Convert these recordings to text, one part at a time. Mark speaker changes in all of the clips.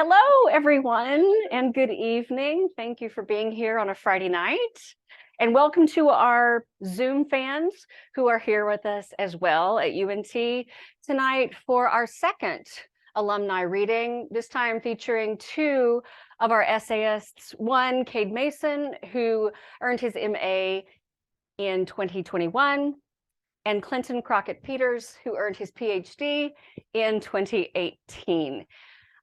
Speaker 1: Hello, everyone, and good evening. Thank you for being here on a Friday night. And welcome to our Zoom fans who are here with us as well at UNT tonight for our second alumni reading, this time featuring two of our essayists. One, Cade Mason, who earned his MA in 2021, and Clinton Crockett Peters, who earned his PhD in 2018.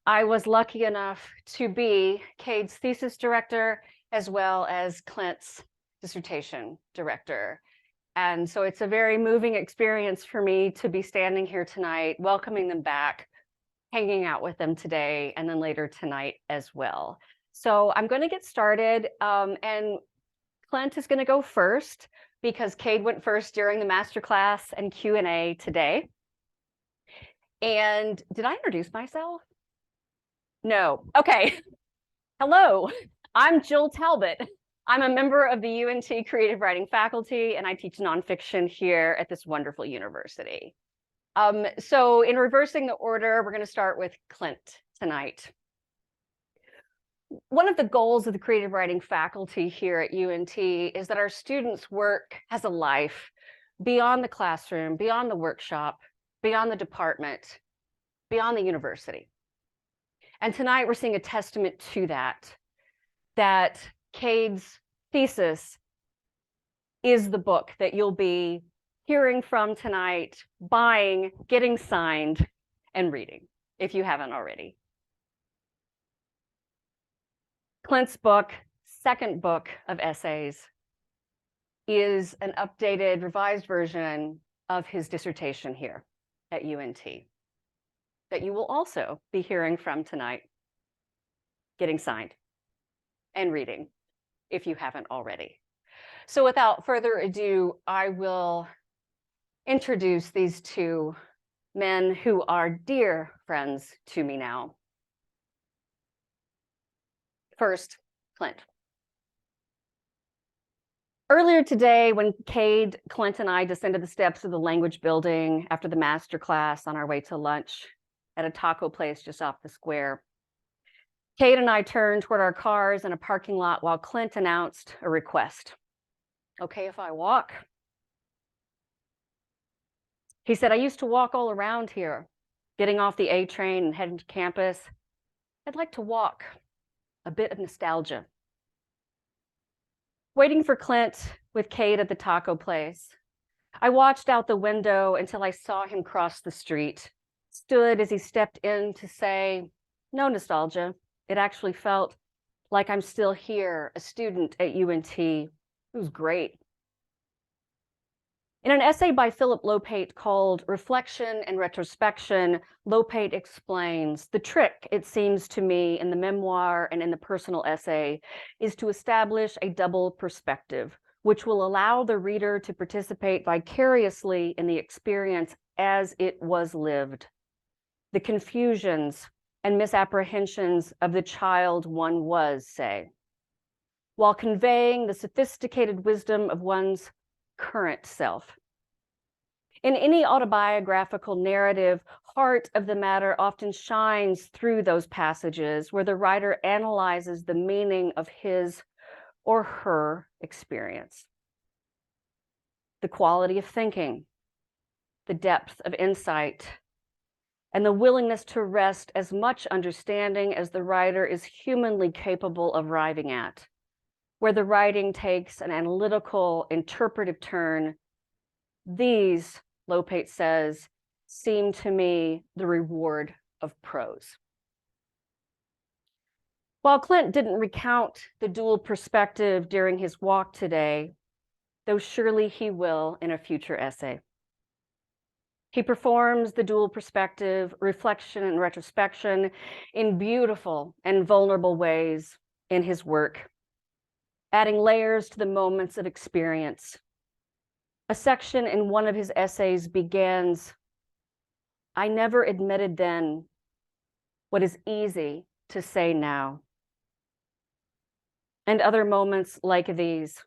Speaker 1: I was lucky enough to be Cade's thesis director as well as Clint's dissertation director. And so it's a very moving experience for me to be standing here tonight, welcoming them back, hanging out with them today, and then later tonight as well. So I'm going to get started, and Clint is going to go first because Cade went first during the masterclass and Q&A today. And did I introduce myself? No. Okay. Hello, I'm Jill Talbot. I'm a member of the UNT Creative Writing faculty, and I teach nonfiction here at this wonderful university. So in reversing the order, we're going to start with Clint tonight. One of the goals of the creative writing faculty here at UNT is that our students' work has a life beyond the classroom, beyond the workshop, beyond the department, beyond the university. And tonight we're seeing a testament to that Cade's thesis is the book that you'll be hearing from tonight, buying, getting signed, and reading, if you haven't already. Clint's book, second book of essays, is an updated, revised version of his dissertation here at UNT that you will also be hearing from tonight, getting signed, and reading, if you haven't already. So without further ado, I will introduce these two men who are dear friends to me now. First, Clint. Earlier today, when Cade, Clint, and I descended the steps of the language building after the master class on our way to lunch at a taco place just off the square, Cade and I turned toward our cars in a parking lot while Clint announced a request. Okay if I walk? He said, I used to walk all around here, getting off the A train and heading to campus. I'd like to walk, a bit of nostalgia. Waiting for Clint with Cade at the taco place, I watched out the window until I saw him cross the street, stood as he stepped in to say, no nostalgia. It actually felt like I'm still here, a student at UNT. It was great. In an essay by Philip Lopate called Reflection and Retrospection, Lopate explains, the trick, it seems to me, in the memoir and in the personal essay is to establish a double perspective, which will allow the reader to participate vicariously in the experience as it was lived. The confusions and misapprehensions of the child one was, say, while conveying the sophisticated wisdom of one's current self. In any autobiographical narrative, heart of the matter often shines through those passages where the writer analyzes the meaning of his or her experience. The quality of thinking, the depth of insight, and the willingness to wrest as much understanding as the writer is humanly capable of arriving at, where the writing takes an analytical, interpretive turn. These, Lopate says, seem to me the reward of prose. While Clint didn't recount the dual perspective during his walk today, though surely he will in a future essay, he performs the dual perspective, reflection and retrospection in beautiful and vulnerable ways in his work, adding layers to the moments of experience. A section in one of his essays begins, I never admitted then what is easy to say now. And other moments like these.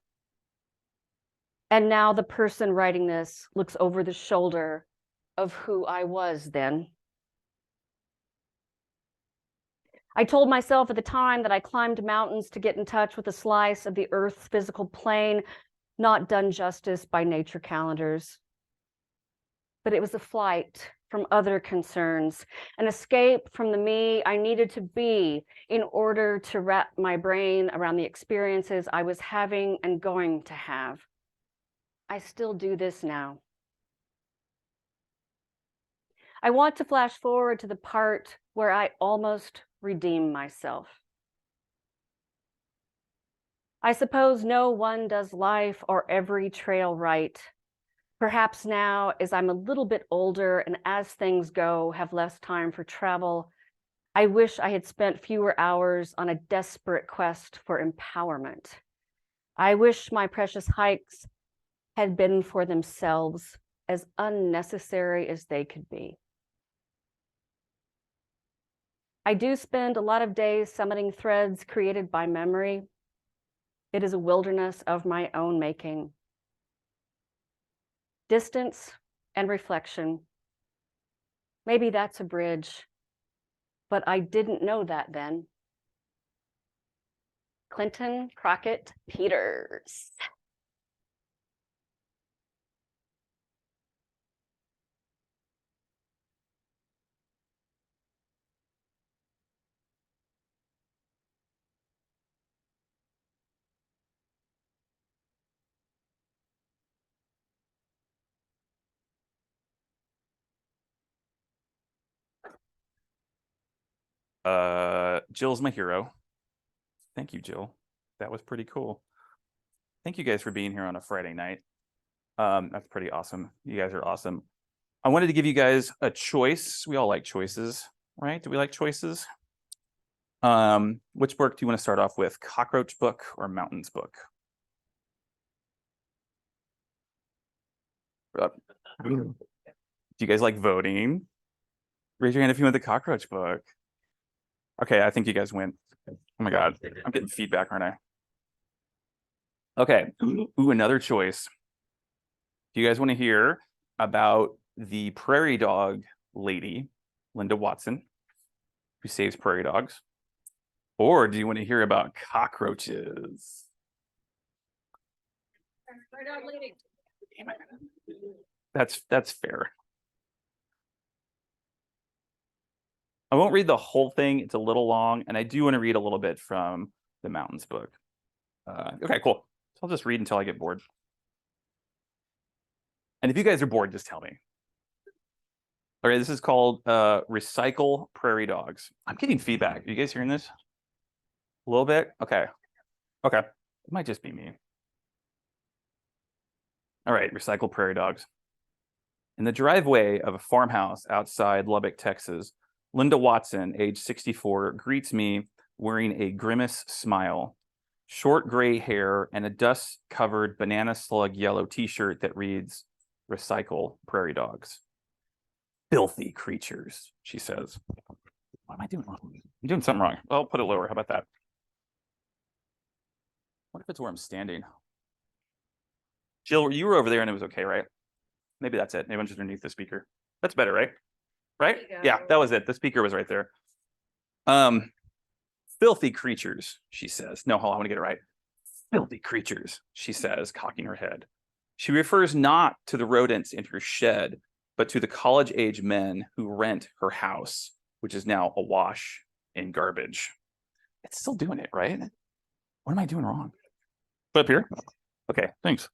Speaker 1: And now the person writing this looks over the shoulder of who I was then. I told myself at the time that I climbed mountains to get in touch with a slice of the Earth's physical plane, not done justice by nature calendars. But it was a flight from other concerns, an escape from the me I needed to be in order to wrap my brain around the experiences I was having and going to have. I still do this now. I want to flash forward to the part where I almost redeem myself. I suppose no one does life or every trail right. Perhaps now, as I'm a little bit older and as things go, have less time for travel, I wish I had spent fewer hours on a desperate quest for empowerment. I wish my precious hikes had been for themselves as unnecessary as they could be. I do spend a lot of days summiting threads created by memory. It is a wilderness of my own making. Distance and reflection. Maybe that's a bridge, but I didn't know that then. Clinton Crockett Peters.
Speaker 2: Jill's my hero. Thank you, Jill. That was pretty cool. Thank you guys for being here on a Friday night. That's pretty awesome. You guys are awesome. I wanted to give you guys a choice. We all like choices, right? Do we like choices? Which book do you want to start off with? Cockroach book or Mountains book? Do you guys like voting? Raise your hand if you want the cockroach book. Okay, I think you guys win. Oh my God, I'm getting feedback, aren't I? Okay, ooh, another choice. Do you guys want to hear about the prairie dog lady, Linda Watson, who saves prairie dogs? Or do you want to hear about cockroaches? That's fair. I won't read the whole thing. It's a little long, and I do want to read a little bit from the Mountains book. Okay, cool. So I'll just read until I get bored. And if you guys are bored, just tell me. All right, this is called Recycle Prairie Dogs. I'm getting feedback. Are you guys hearing this? A little bit? Okay. Okay. It might just be me. All right, Recycle Prairie Dogs. In the driveway of a farmhouse outside Lubbock, Texas, Linda Watson, age 64, greets me wearing a grimace smile, short gray hair, and a dust-covered banana slug yellow t-shirt that reads, Recycle Prairie Dogs. Filthy creatures, she says. What am I doing wrong? I'm doing something wrong. I'll put it lower. How about that? What if it's where I'm standing? Jill, you were over there and it was okay, right? Maybe that's it. Maybe I'm just underneath the speaker. That's better, right? Right? Yeah, that was it. The speaker was right there. Filthy creatures, she says. No, hold on, I want to get it right. Filthy creatures, she says, cocking her head. She refers not to the rodents in her shed, but to the college-age men who rent her house, which is now awash in garbage. It's still doing it, right? What am I doing wrong? Put up here? Okay, thanks.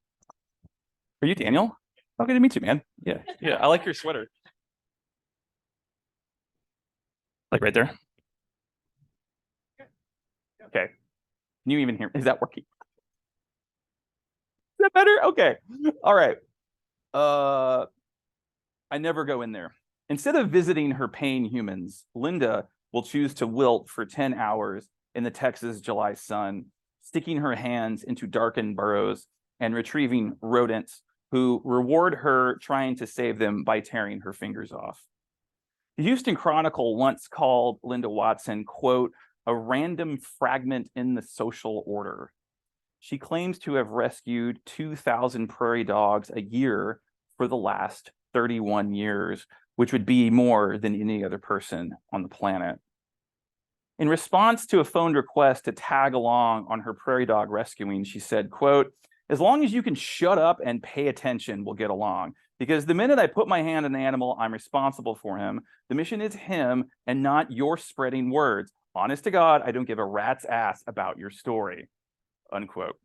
Speaker 2: Are you Daniel? Oh, good to meet you, man. Yeah, I like your sweater. Like right there? Okay. Can you even hear? Is that working? Is that better? Okay. All right. I never go in there. Instead of visiting her paying humans, Linda will choose to wilt for 10 hours in the Texas July sun, sticking her hands into darkened burrows and retrieving rodents who reward her trying to save them by tearing her fingers off. The Houston Chronicle once called Linda Watson, quote, a random fragment in the social order. She claims to have rescued 2,000 prairie dogs a year for the last 31 years, which would be more than any other person on the planet. In response to a phoned request to tag along on her prairie dog rescuing, she said, quote, "As long as you can shut up and pay attention, we'll get along. Because the minute I put my hand on an animal, I'm responsible for him. The mission is him and not your spreading words. Honest to God, I don't give a rat's ass about your story," unquote.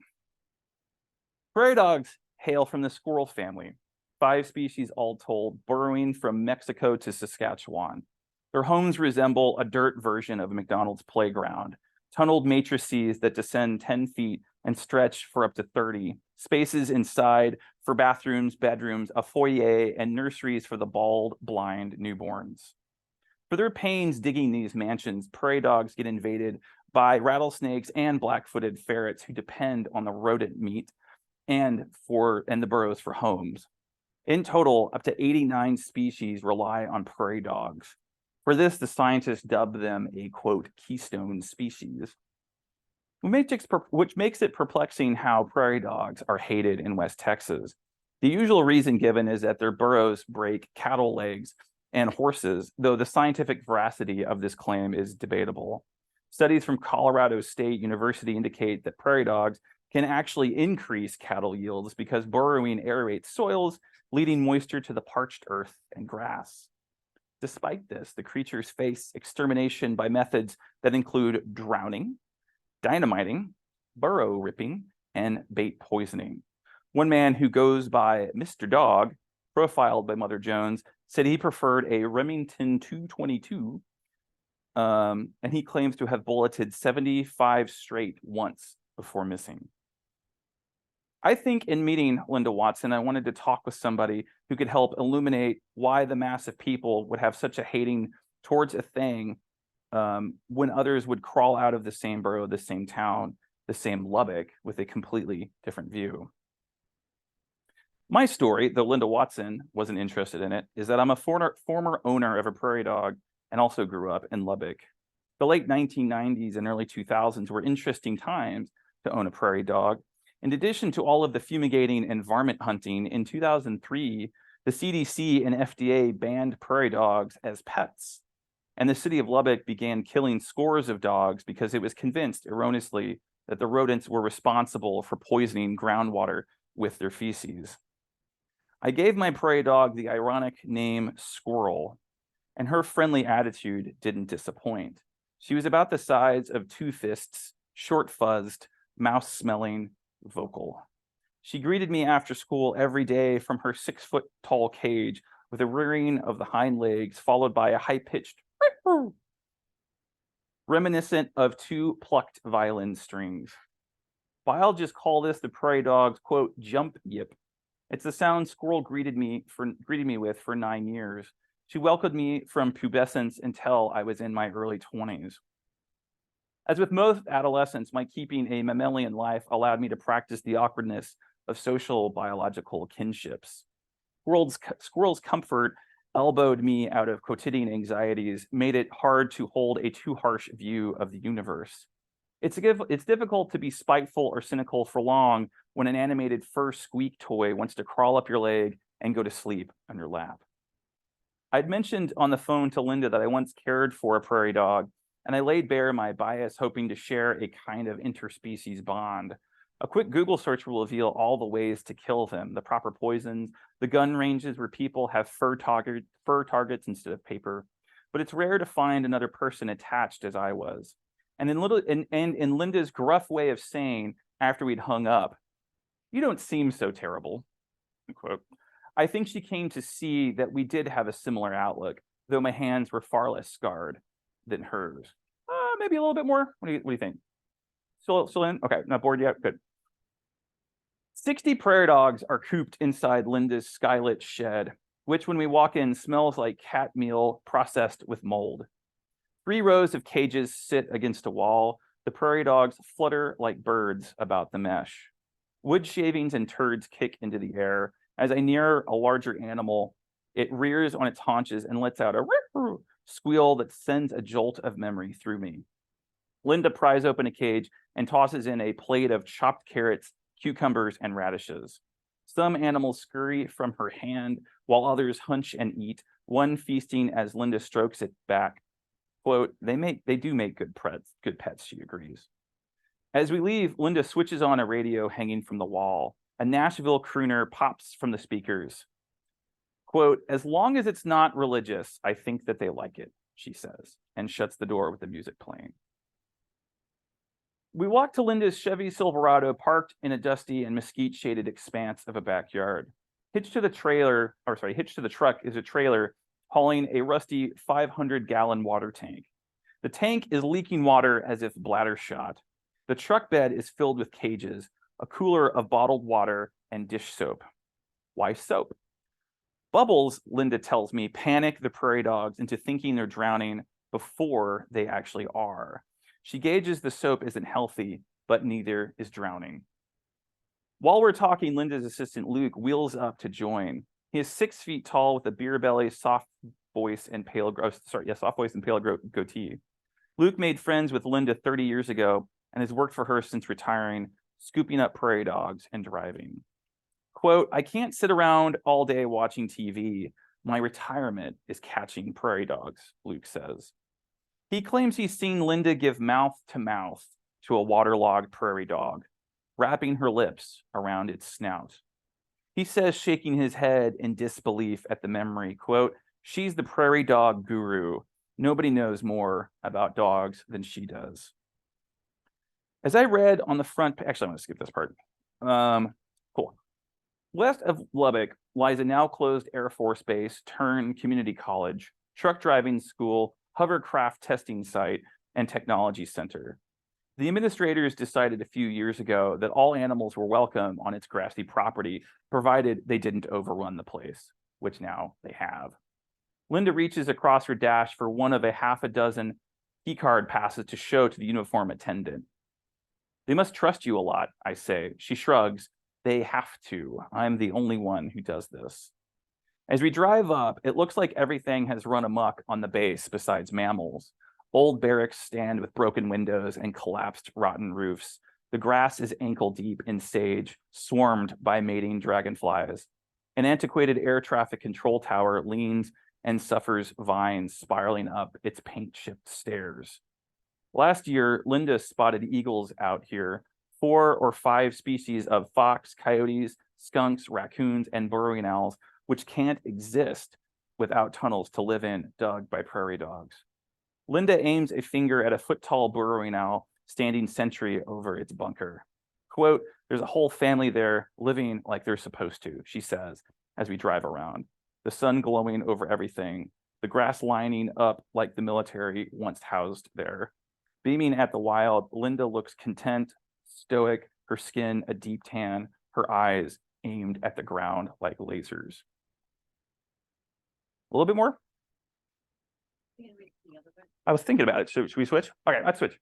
Speaker 2: Prairie dogs hail from the squirrel family, 5 species all told, burrowing from Mexico to Saskatchewan. Their homes resemble a dirt version of a McDonald's playground, tunneled matrices that descend 10 feet and stretch for up to 30, spaces inside for bathrooms, bedrooms, a foyer, and nurseries for the bald, blind newborns. For their pains digging these mansions, prairie dogs get invaded by rattlesnakes and black-footed ferrets who depend on the rodent meat and the burrows for homes. In total, up to 89 species rely on prairie dogs. For this, the scientists dubbed them a, quote, keystone species, which makes it perplexing how prairie dogs are hated in West Texas. The usual reason given is that their burrows break cattle legs and horses, though the scientific veracity of this claim is debatable. Studies from Colorado State University indicate that prairie dogs can actually increase cattle yields because burrowing aerates soils, leading moisture to the parched earth and grass. Despite this, the creatures face extermination by methods that include drowning, dynamiting, burrow ripping, and bait poisoning. One man who goes by Mr. Dog, profiled by Mother Jones, said he preferred a Remington 222, and he claims to have bulleted 75 straight once before missing. I think in meeting Linda Watson, I wanted to talk with somebody who could help illuminate why the mass of people would have such a hating towards a thing when others would crawl out of the same borough, the same town, the same Lubbock with a completely different view. My story, though Linda Watson wasn't interested in it, is that I'm a former owner of a prairie dog and also grew up in Lubbock. The late 1990s and early 2000s were interesting times to own a prairie dog. In addition to all of the fumigating and varmint hunting, in 2003, the CDC and FDA banned prairie dogs as pets, and the city of Lubbock began killing scores of dogs because it was convinced erroneously that the rodents were responsible for poisoning groundwater with their feces. I gave my prairie dog the ironic name Squirrel, and her friendly attitude didn't disappoint. She was about the size of 2 fists, short-fuzzed, mouse-smelling, vocal. She greeted me after school every day from her 6-foot-tall cage with a rearing of the hind legs, followed by a high-pitched reminiscent of 2 plucked violin strings. Biologists call this the prairie dog's, quote, jump yip. It's the sound Squirrel greeted me with for 9 years. She welcomed me from pubescence until I was in my early 20s. As with most adolescents, my keeping a mammalian life allowed me to practice the awkwardness of social biological kinships. Squirrel's comfort elbowed me out of quotidian anxieties, made it hard to hold a too harsh view of the universe. It's difficult to be spiteful or cynical for long when an animated fur squeak toy wants to crawl up your leg and go to sleep on your lap. I'd mentioned on the phone to Linda that I once cared for a prairie dog, and I laid bare my bias, hoping to share a kind of interspecies bond. A quick Google search will reveal all the ways to kill them, the proper poisons, the gun ranges where people have fur targets instead of paper. But it's rare to find another person attached as I was. And in Linda's gruff way of saying, after we'd hung up, "You don't seem so terrible," unquote, I think she came to see that we did have a similar outlook, though my hands were far less scarred than hers. Maybe a little bit more. What do you think? Still in? Okay, not bored yet? Good. 60 prairie dogs are cooped inside Linda's skylit shed, which when we walk in smells like cat meal processed with mold. 3 rows of cages sit against a wall. The prairie dogs flutter like birds about the mesh. Wood shavings and turds kick into the air. As I near a larger animal, it rears on its haunches and lets out a squeal that sends a jolt of memory through me. Linda pries open a cage and tosses in a plate of chopped carrots, cucumbers, and radishes. Some animals scurry from her hand, while others hunch and eat, one feasting as Linda strokes it back. Quote, they do make good pets, she agrees. As we leave, Linda switches on a radio hanging from the wall. A Nashville crooner pops from the speakers. Quote, as long as it's not religious, I think that they like it, she says, and shuts the door with the music playing. We walk to Linda's Chevy Silverado parked in a dusty and mesquite-shaded expanse of a backyard. Hitched to the truck is a trailer hauling a rusty 500-gallon water tank. The tank is leaking water as if bladder shot. The truck bed is filled with cages, a cooler of bottled water, and dish soap. Why soap? Bubbles, Linda tells me, panic the prairie dogs into thinking they're drowning before they actually are. She gauges the soap isn't healthy, but neither is drowning. While we're talking, Linda's assistant Luke wheels up to join. He is 6 feet tall with a beer belly, soft voice, and pale goatee. Luke made friends with Linda 30 years ago and has worked for her since retiring, scooping up prairie dogs and driving. Quote, I can't sit around all day watching TV. My retirement is catching prairie dogs, Luke says. He claims he's seen Linda give mouth to a waterlogged prairie dog, wrapping her lips around its snout. He says, shaking his head in disbelief at the memory, quote, she's the prairie dog guru. Nobody knows more about dogs than she does. As I read on the front, actually, I'm going to skip this part. Cool. West of Lubbock lies a now closed Air Force Base turned community college, truck driving school, hovercraft testing site, and technology center. The administrators decided a few years ago that all animals were welcome on its grassy property, provided they didn't overrun the place, which now they have. Linda reaches across her dash for one of a half a dozen keycard passes to show to the uniform attendant. They must trust you a lot, I say. She shrugs. They have to. I'm the only one who does this. As we drive up, it looks like everything has run amok on the base besides mammals. Old barracks stand with broken windows and collapsed rotten roofs. The grass is ankle deep in sage, swarmed by mating dragonflies. An antiquated air traffic control tower leans and suffers vines spiraling up its paint-chipped stairs. Last year, Linda spotted eagles out here, 4 or 5 species of fox, coyotes, skunks, raccoons, and burrowing owls, which can't exist without tunnels to live in dug by prairie dogs. Linda aims a finger at a foot-tall burrowing owl standing sentry over its bunker. Quote, there's a whole family there living like they're supposed to, she says, as we drive around. The sun glowing over everything, the grass lining up like the military once housed there. Beaming at the wild, Linda looks content, stoic, her skin a deep tan, her eyes aimed at the ground like lasers. A little bit more? I was thinking about it. Should we switch? Okay, let's switch.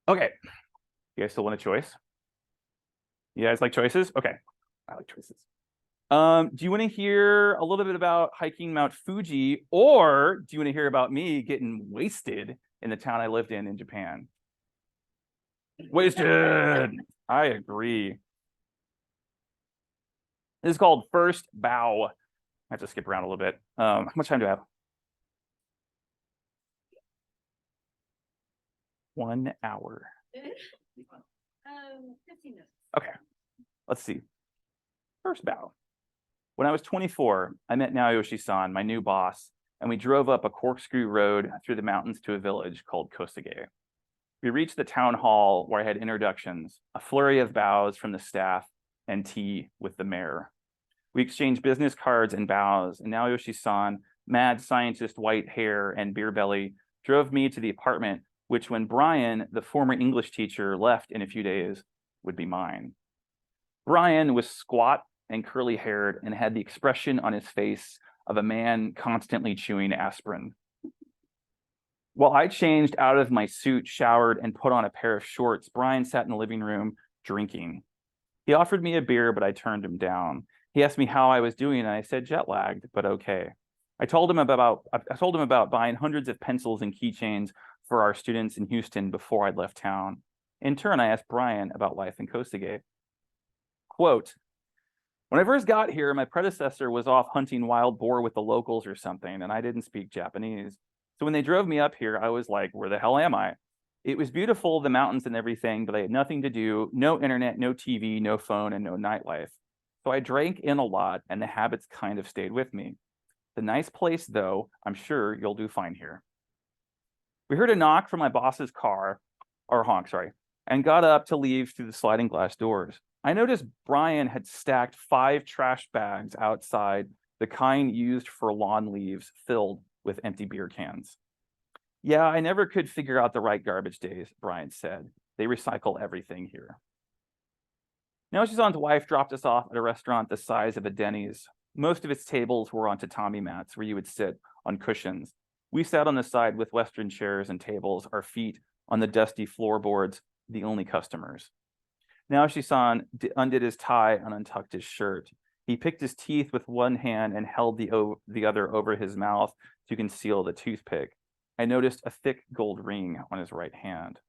Speaker 2: Okay. You guys still want a choice? You guys like choices? Okay. I like choices. Do you want to hear a little bit about hiking Mount Fuji, or do you want to hear about me getting wasted in the town I lived in Japan? Wasted. I agree. This is called First Bow. I have to skip around a little bit. How much time do I have? 1 hour.
Speaker 1: 15 minutes.
Speaker 2: Okay, let's see. First bow. When I was 24, I met Naoyoshi-san, my new boss, and we drove up a corkscrew road through the mountains to a village called Kosage. We reached the town hall where I had introductions, a flurry of bows from the staff, and tea with the mayor. We exchanged business cards and bows, and Naoyoshi-san, mad scientist, white hair, and beer belly, drove me to the apartment, which when Brian, the former English teacher, left in a few days, would be mine. Brian was squat and curly-haired and had the expression on his face of a man constantly chewing aspirin. While I changed out of my suit, showered, and put on a pair of shorts, Brian sat in the living room drinking. He offered me a beer, but I turned him down. He asked me how I was doing, and I said jet-lagged, but okay. I told him about buying hundreds of pencils and keychains for our students in Houston before I'd left town. In turn, I asked Brian about life in Kosage. Quote, When I first got here, my predecessor was off hunting wild boar with the locals or something, and I didn't speak Japanese. So when they drove me up here, I was like, where the hell am I? It was beautiful, the mountains and everything, but I had nothing to do, no internet, no TV, no phone, and no nightlife. So I drank in a lot, and the habits kind of stayed with me. The nice place, though, I'm sure you'll do fine here. We heard a knock from my boss's car, or honk, sorry, and got up to leave through the sliding glass doors. I noticed Brian had stacked 5 trash bags outside, the kind used for lawn leaves filled with empty beer cans. Yeah, I never could figure out the right garbage days, Brian said. They recycle everything here. Naoshi-san's wife dropped us off at a restaurant the size of a Denny's. Most of its tables were on tatami mats where you would sit on cushions. We sat on the side with Western chairs and tables, our feet on the dusty floorboards, the only customers. Naoshi-san undid his tie and untucked his shirt. He picked his teeth with one hand and held the other over his mouth to conceal the toothpick. I noticed a thick gold ring on his right hand.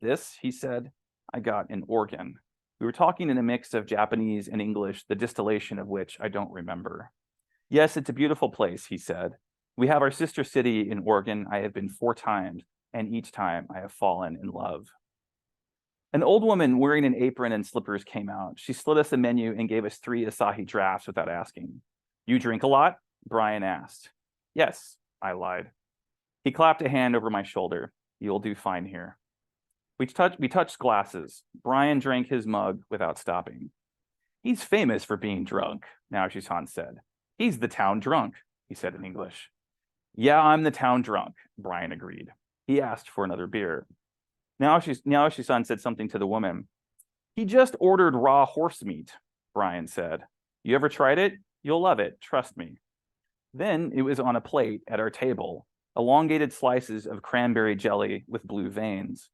Speaker 2: This, he said, I got in Oregon. We were talking in a mix of Japanese and English, the distillation of which I don't remember. Yes, it's a beautiful place, he said. We have our sister city in Oregon. I have been 4 times, and each time I have fallen in love. An old woman wearing an apron and slippers came out. She slid us a menu and gave us 3 Asahi drafts without asking. You drink a lot? Brian asked. Yes, I lied. He clapped a hand over my shoulder. You'll do fine here. We touched glasses. Brian drank his mug without stopping. He's famous for being drunk, Naoshi-san said. He's the town drunk, he said in English. Yeah, I'm the town drunk, Brian agreed. He asked for another beer. Naoshi-san said something to the woman. He just ordered raw horse meat, Brian said. You ever tried it? You'll love it, trust me. Then it was on a plate at our table, elongated slices of cranberry jelly with blue veins.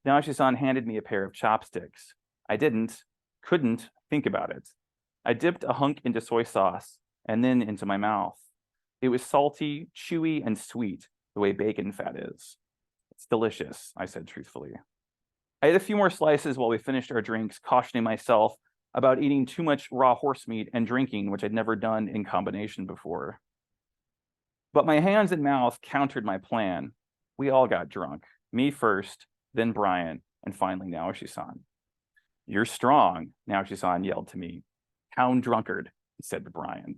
Speaker 2: Naoshi-san handed me a pair of chopsticks. I couldn't think about it. I dipped a hunk into soy sauce and then into my mouth. It was salty, chewy, and sweet, the way bacon fat is. It's delicious, I said truthfully. I ate a few more slices while we finished our drinks, cautioning myself about eating too much raw horse meat and drinking, which I'd never done in combination before. But my hands and mouth countered my plan. We all got drunk, me first, then Brian, and finally Naoshi-san. You're strong, Naoshi-san yelled to me. Town drunkard, he said to Brian.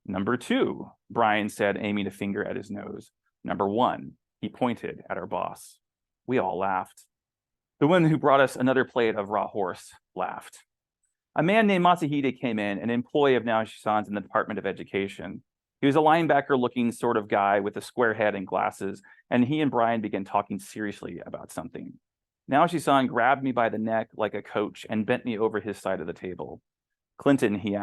Speaker 2: Number 2, Brian said, aiming a finger at his nose. Number 1, he pointed at our boss. We all laughed. The one who brought us another plate of raw horse laughed. A man named Masahide came in, an employee of Naoshi-san's in the Department of Education. He was a linebacker-looking sort of guy with a square head and glasses, and he and Brian began talking seriously about something. Naoshi-san grabbed me by the neck like a coach and bent me over his side of the table. Clinton, he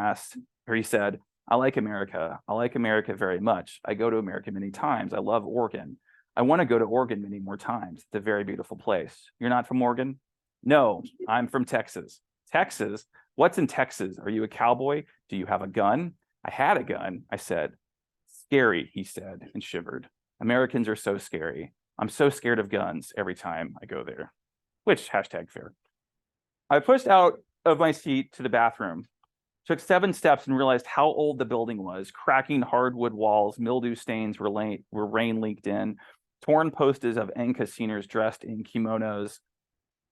Speaker 2: said, I like America. I like America very much. I go to America many times. I love Oregon. I want to go to Oregon many more times. It's a very beautiful place. You're not from Oregon? No, I'm from Texas. Texas? What's in Texas? Are you a cowboy? Do you have a gun? I had a gun, I said. Scary, he said, and shivered. Americans are so scary. I'm so scared of guns every time I go there. Which, #fair. I pushed out of my seat to the bathroom, took 7 steps and realized how old the building was. Cracking hardwood walls, mildew stains were rain leaked in, torn posters of Enka seniors dressed in kimonos,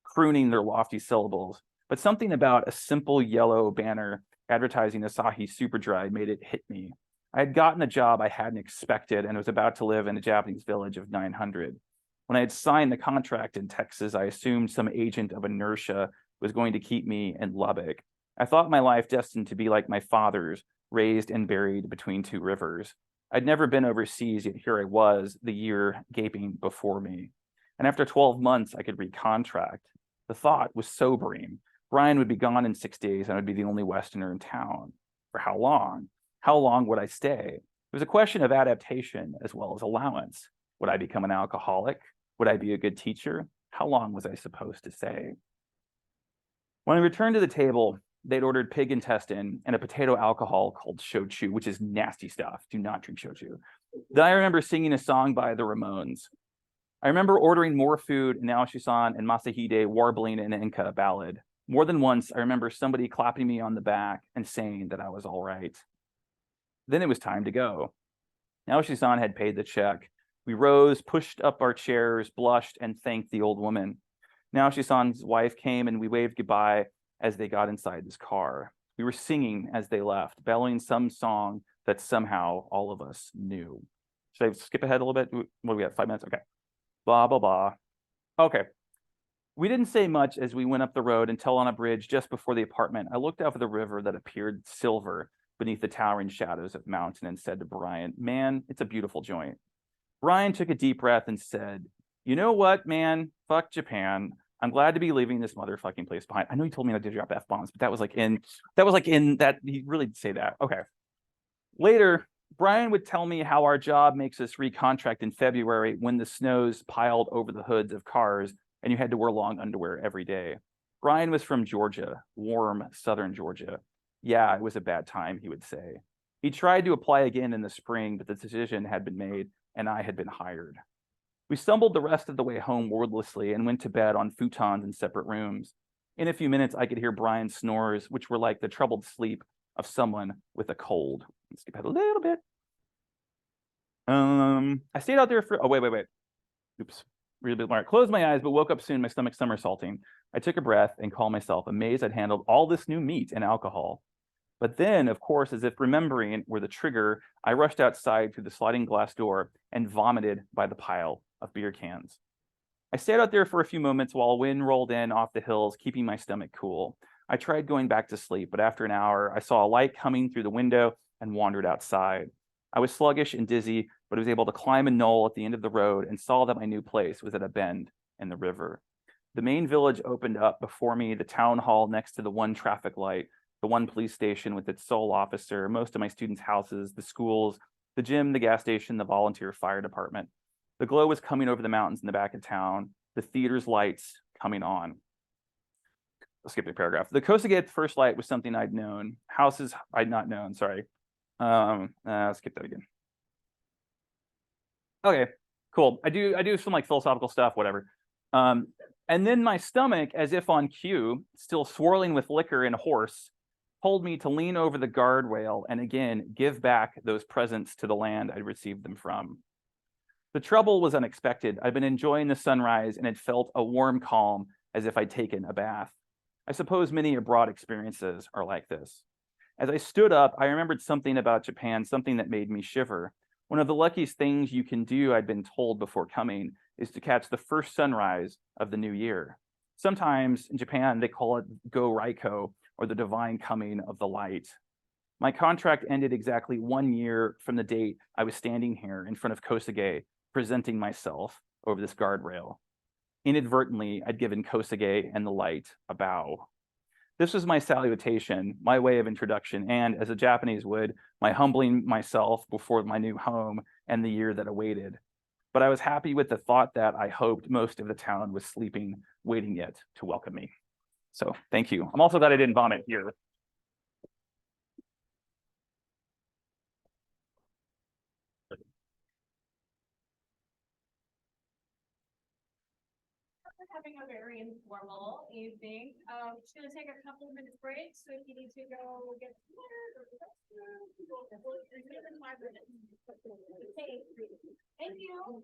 Speaker 2: crooning their lofty syllables. But something about a simple yellow banner advertising Asahi Superdry made it hit me. I had gotten a job I hadn't expected and was about to live in a Japanese village of 900. When I had signed the contract in Texas, I assumed some agent of inertia was going to keep me in Lubbock. I thought my life destined to be like my father's, raised and buried between 2 rivers. I'd never been overseas, yet here I was, the year gaping before me. And after 12 months, I could recontract. The thought was sobering. Brian would be gone in 6 days, and I'd be the only Westerner in town. For how long? How long would I stay? It was a question of adaptation as well as allowance. Would I become an alcoholic? Would I be a good teacher? How long was I supposed to stay? When I returned to the table, they'd ordered pig intestine and a potato alcohol called shochu, which is nasty stuff. Do not drink shochu. Then I remember singing a song by the Ramones. I remember ordering more food and Naoshi-san and Masahide warbling an Enka ballad. More than once, I remember somebody clapping me on the back and saying that I was all right. Then it was time to go. Naoshi-san had paid the check. We rose, pushed up our chairs, blushed, and thanked the old woman. Naoshi-san's wife came and we waved goodbye as they got inside this car. We were singing as they left, bellowing some song that somehow all of us knew. Should I skip ahead a little bit? What do we have? 5 minutes? Okay. Blah, blah, blah. Okay. We didn't say much as we went up the road until on a bridge just before the apartment, I looked over the river that appeared silver beneath the towering shadows of mountain and said to Brian, man, it's a beautiful joint. Brian took a deep breath and said, you know what, man? Fuck Japan. I'm glad to be leaving this motherfucking place behind. I know you told me not to drop F-bombs, but that was like in that, he really did say that. Okay. Later, Brian would tell me how our job makes us recontract in February when the snows piled over the hoods of cars and you had to wear long underwear every day. Brian was from Georgia, warm southern Georgia. Yeah, it was a bad time, he would say. He tried to apply again in the spring, but the decision had been made and I had been hired. We stumbled the rest of the way home wordlessly and went to bed on futons in separate rooms. In a few minutes, I could hear Brian's snores, which were like the troubled sleep of someone with a cold. Let's skip ahead a little bit. I stayed out there for, oh, wait. Oops, really bit more. Closed my eyes, but woke up soon, my stomach somersaulting. I took a breath and called myself, amazed I'd handled all this new meat and alcohol. But then, of course, as if remembering were the trigger, I rushed outside through the sliding glass door and vomited by the pile of beer cans. I stayed out there for a few moments while wind rolled in off the hills, keeping my stomach cool. I tried going back to sleep, but after an hour, I saw a light coming through the window and wandered outside. I was sluggish and dizzy, but was able to climb a knoll at the end of the road and saw that my new place was at a bend in the river. The main village opened up before me, the town hall next to the one traffic light, the one police station with its sole officer, most of my students' houses, the schools, the gym, the gas station, the volunteer fire department. The glow was coming over the mountains in the back of town, the theater's lights coming on. I'll skip the paragraph. The Kosage at the first light was something I'd known. Houses I'd not known, sorry. Skip that again. Okay, cool. I do some like philosophical stuff, whatever. And then my stomach, as if on cue, still swirling with liquor and horse, told me to lean over the guardrail and again give back those presents to the land I'd received them from. The trouble was unexpected. I'd been enjoying the sunrise and had felt a warm calm as if I'd taken a bath. I suppose many abroad experiences are like this. As I stood up, I remembered something about Japan, something that made me shiver. One of the luckiest things you can do, I'd been told before coming, is to catch the first sunrise of the new year. Sometimes in Japan, they call it Go Raiko, or the divine coming of the light. My contract ended exactly 1 year from the date I was standing here in front of Kosage, presenting myself over this guardrail. Inadvertently, I'd given Kosage and the light a bow. This was my salutation, my way of introduction, and as a Japanese would, my humbling myself before my new home and the year that awaited. But I was happy with the thought that I hoped most of the town was sleeping, waiting yet to welcome me. So thank you. I'm also glad I didn't vomit here.
Speaker 3: Having a very informal evening. Just gonna take a couple of minutes break, so if you need to go get some water or the restroom, we'll resume in 5 minutes. Okay, thank you.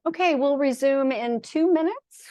Speaker 1: Okay, we'll resume in 2 minutes.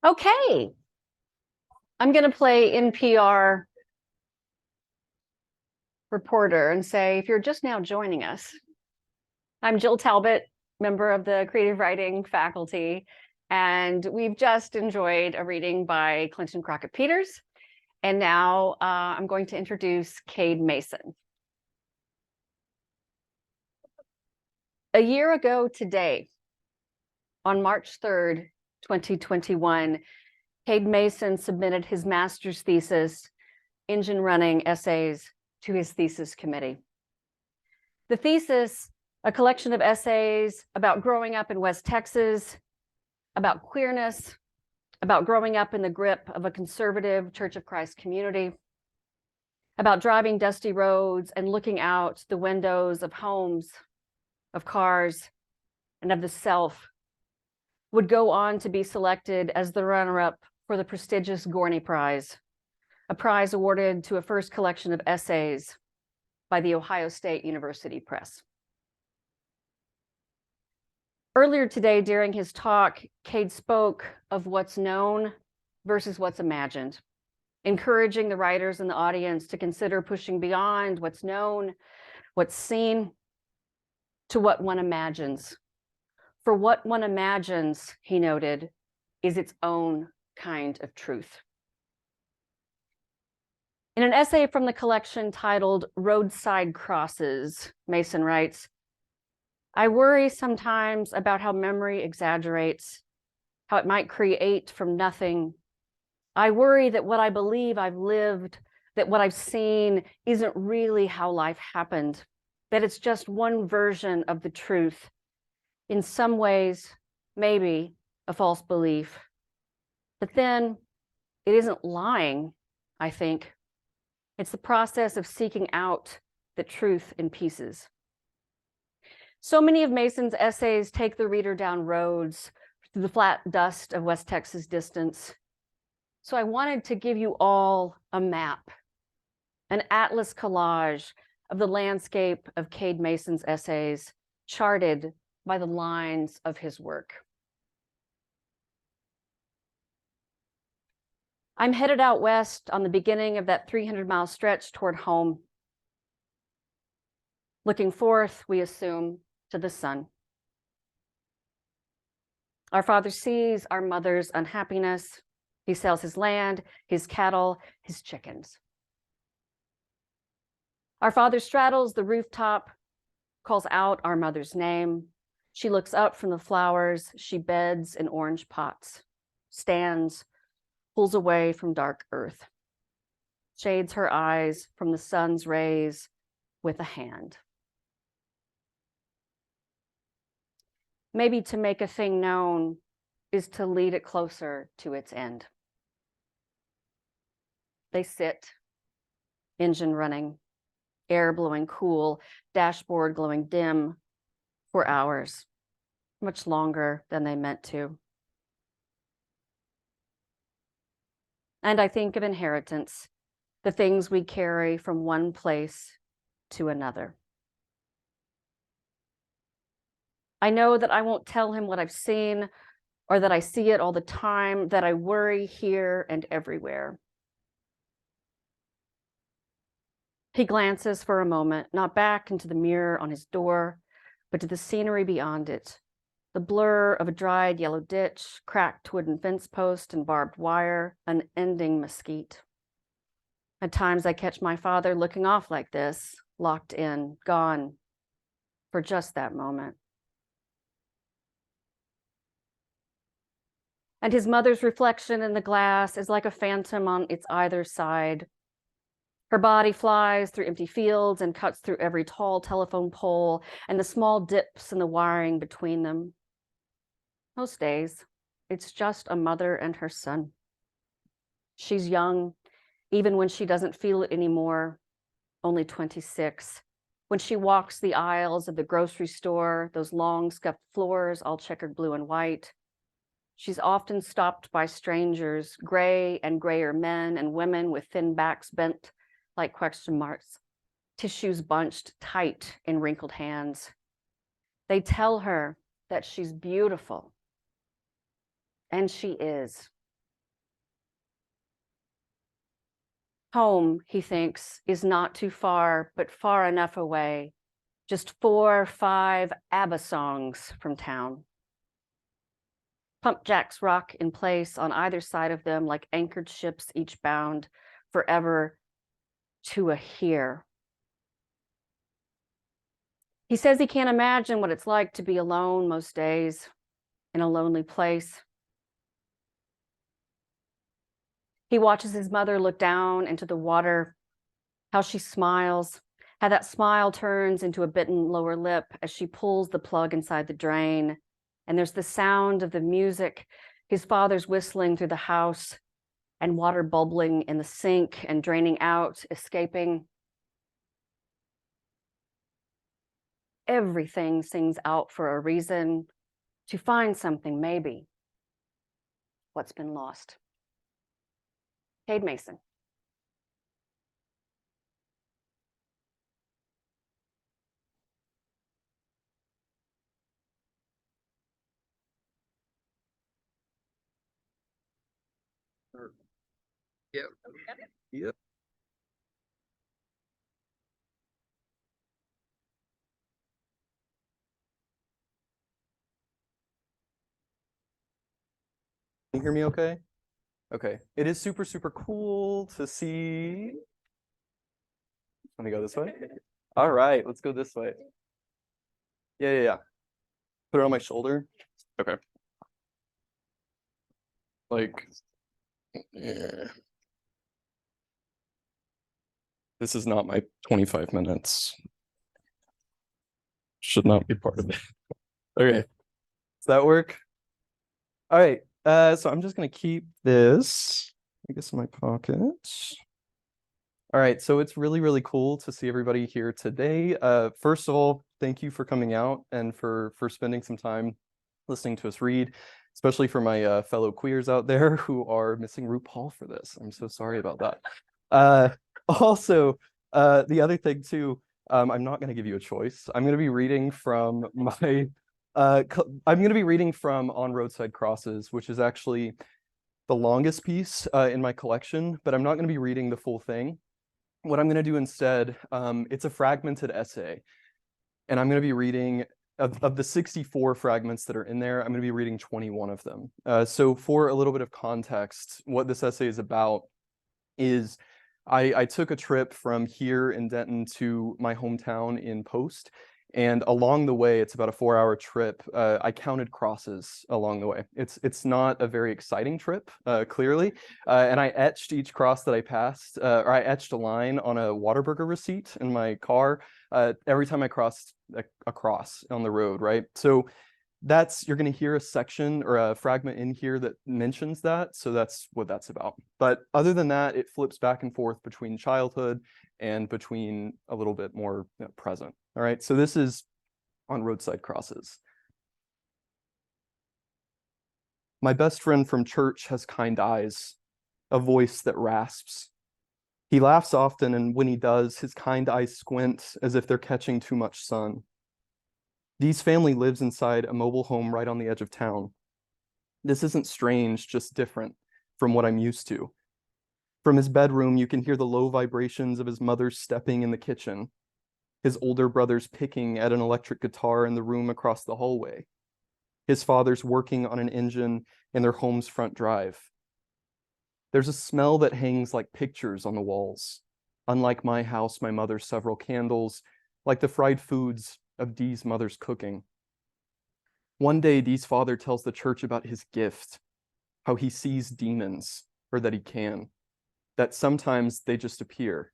Speaker 1: Okay, I'm going to play NPR reporter and say, if you're just now joining us, I'm Jill Talbot, member of the creative writing faculty, and we've just enjoyed a reading by Clinton Crockett Peters, and now I'm going to introduce Cade Mason. A year ago today, on March 3rd, 2021, Cade Mason submitted his master's thesis, Engine Running Essays, to his thesis committee. The thesis, a collection of essays about growing up in West Texas, about queerness, about growing up in the grip of a conservative Church of Christ community, about driving dusty roads and looking out the windows of homes, of cars, and of the self, would go on to be selected as the runner-up for the prestigious Gorney Prize, a prize awarded to a first collection of essays by the Ohio State University Press. Earlier today, during his talk, Cade spoke of what's known versus what's imagined, encouraging the writers and the audience to consider pushing beyond what's known, what's seen, to what one imagines. For what one imagines, he noted, is its own kind of truth. In an essay from the collection titled Roadside Crosses, Mason writes, I worry sometimes about how memory exaggerates, how it might create from nothing. I worry that what I believe I've lived, that what I've seen isn't really how life happened, that it's just one version of the truth. In some ways, maybe a false belief. But then it isn't lying, I think. It's the process of seeking out the truth in pieces. So many of Mason's essays take the reader down roads through the flat dust of West Texas distance. So I wanted to give you all a map, an atlas collage of the landscape of Cade Mason's essays, charted by the lines of his work. I'm headed out west on the beginning of that 300-mile stretch toward home. Looking forth, we assume, to the sun. Our father sees our mother's unhappiness. He sells his land, his cattle, his chickens. Our father straddles the rooftop, calls out our mother's name. She looks up from the flowers she beds in orange pots, stands, pulls away from dark earth, shades her eyes from the sun's rays with a hand. Maybe to make a thing known is to lead it closer to its end. They sit, engine running, air blowing cool, dashboard glowing dim for hours, much longer than they meant to. And I think of inheritance, the things we carry from one place to another. I know that I won't tell him what I've seen or that I see it all the time, that I worry here and everywhere. He glances for a moment, not back into the mirror on his door, but to the scenery beyond it. The blur of a dried yellow ditch, cracked wooden fence post and barbed wire, unending mesquite. At times I catch my father looking off like this, locked in, gone, for just that moment. And his mother's reflection in the glass is like a phantom on its either side. Her body flies through empty fields and cuts through every tall telephone pole and the small dips in the wiring between them. Most days, it's just a mother and her son. She's young, even when she doesn't feel it anymore, only 26. When she walks the aisles of the grocery store, those long scuffed floors, all checkered blue and white, she's often stopped by strangers, gray and grayer men and women with thin backs bent like question marks, tissues bunched tight in wrinkled hands. They tell her that she's beautiful, and she is. Home, he thinks, is not too far, but far enough away, just 4 or 5 ABBA songs from town. Pump jacks rock in place on either side of them like anchored ships, each bound forever to a here. He says he can't imagine what it's like to be alone most days in a lonely place. He watches his mother look down into the water, how she smiles, how that smile turns into a bitten lower lip as she pulls the plug inside the drain. And there's the sound of the music, his father's whistling through the house, and water bubbling in the sink and draining out, escaping. Everything sings out for a reason, to find something, maybe. What's been lost? Cade Mason.
Speaker 4: Yep. Yep. Can you hear me okay? Okay. It is super, super cool to see. Let me go this way. All right, let's go this way. Yeah. Put it on my shoulder. Okay. Like, yeah. This is not my 25 minutes. Should not be part of it. Okay. Does that work? All right. So I'm just gonna keep this, I guess, in my pocket. All right, so it's really, really cool to see everybody here today. First of all, thank you for coming out and for spending some time listening to us read, especially for my fellow queers out there who are missing RuPaul for this. I'm so sorry about that. Also, the other thing too, I'm not going to give you a choice. I'm going to be reading from my, I'm going to be reading from On Roadside Crosses, which is actually the longest piece in my collection, but I'm not going to be reading the full thing. What I'm going to do instead, it's a fragmented essay, and I'm going to be reading, of the 64 fragments that are in there, I'm going to be reading 21 of them. So for a little bit of context, what this essay is about is I took a trip from here in Denton to my hometown in Post, And along the way, it's about a 4-hour trip. I counted crosses along the way. It's not a very exciting trip, clearly. And I etched each cross that I passed, or I etched a line on a Whataburger receipt in my car every time I crossed a cross on the road, right? So you're going to hear a section or a fragment in here that mentions that. So that's what that's about. But other than that, it flips back and forth between childhood and between a little bit more present. All right, so this is on roadside crosses. My best friend from church has kind eyes, a voice that rasps. He laughs often, and when he does, his kind eyes squint as if they're catching too much sun. Dee's family lives inside a mobile home right on the edge of town. This isn't strange, just different from what I'm used to. From his bedroom, you can hear the low vibrations of his mother's stepping in the kitchen, his older brother's picking at an electric guitar in the room across the hallway, his father's working on an engine in their home's front drive. There's a smell that hangs like pictures on the walls. Unlike my house, my mother's several candles, like the fried foods of Dee's mother's cooking. One day, Dee's father tells the church about his gift, how he sees demons, or that he can, that sometimes they just appear.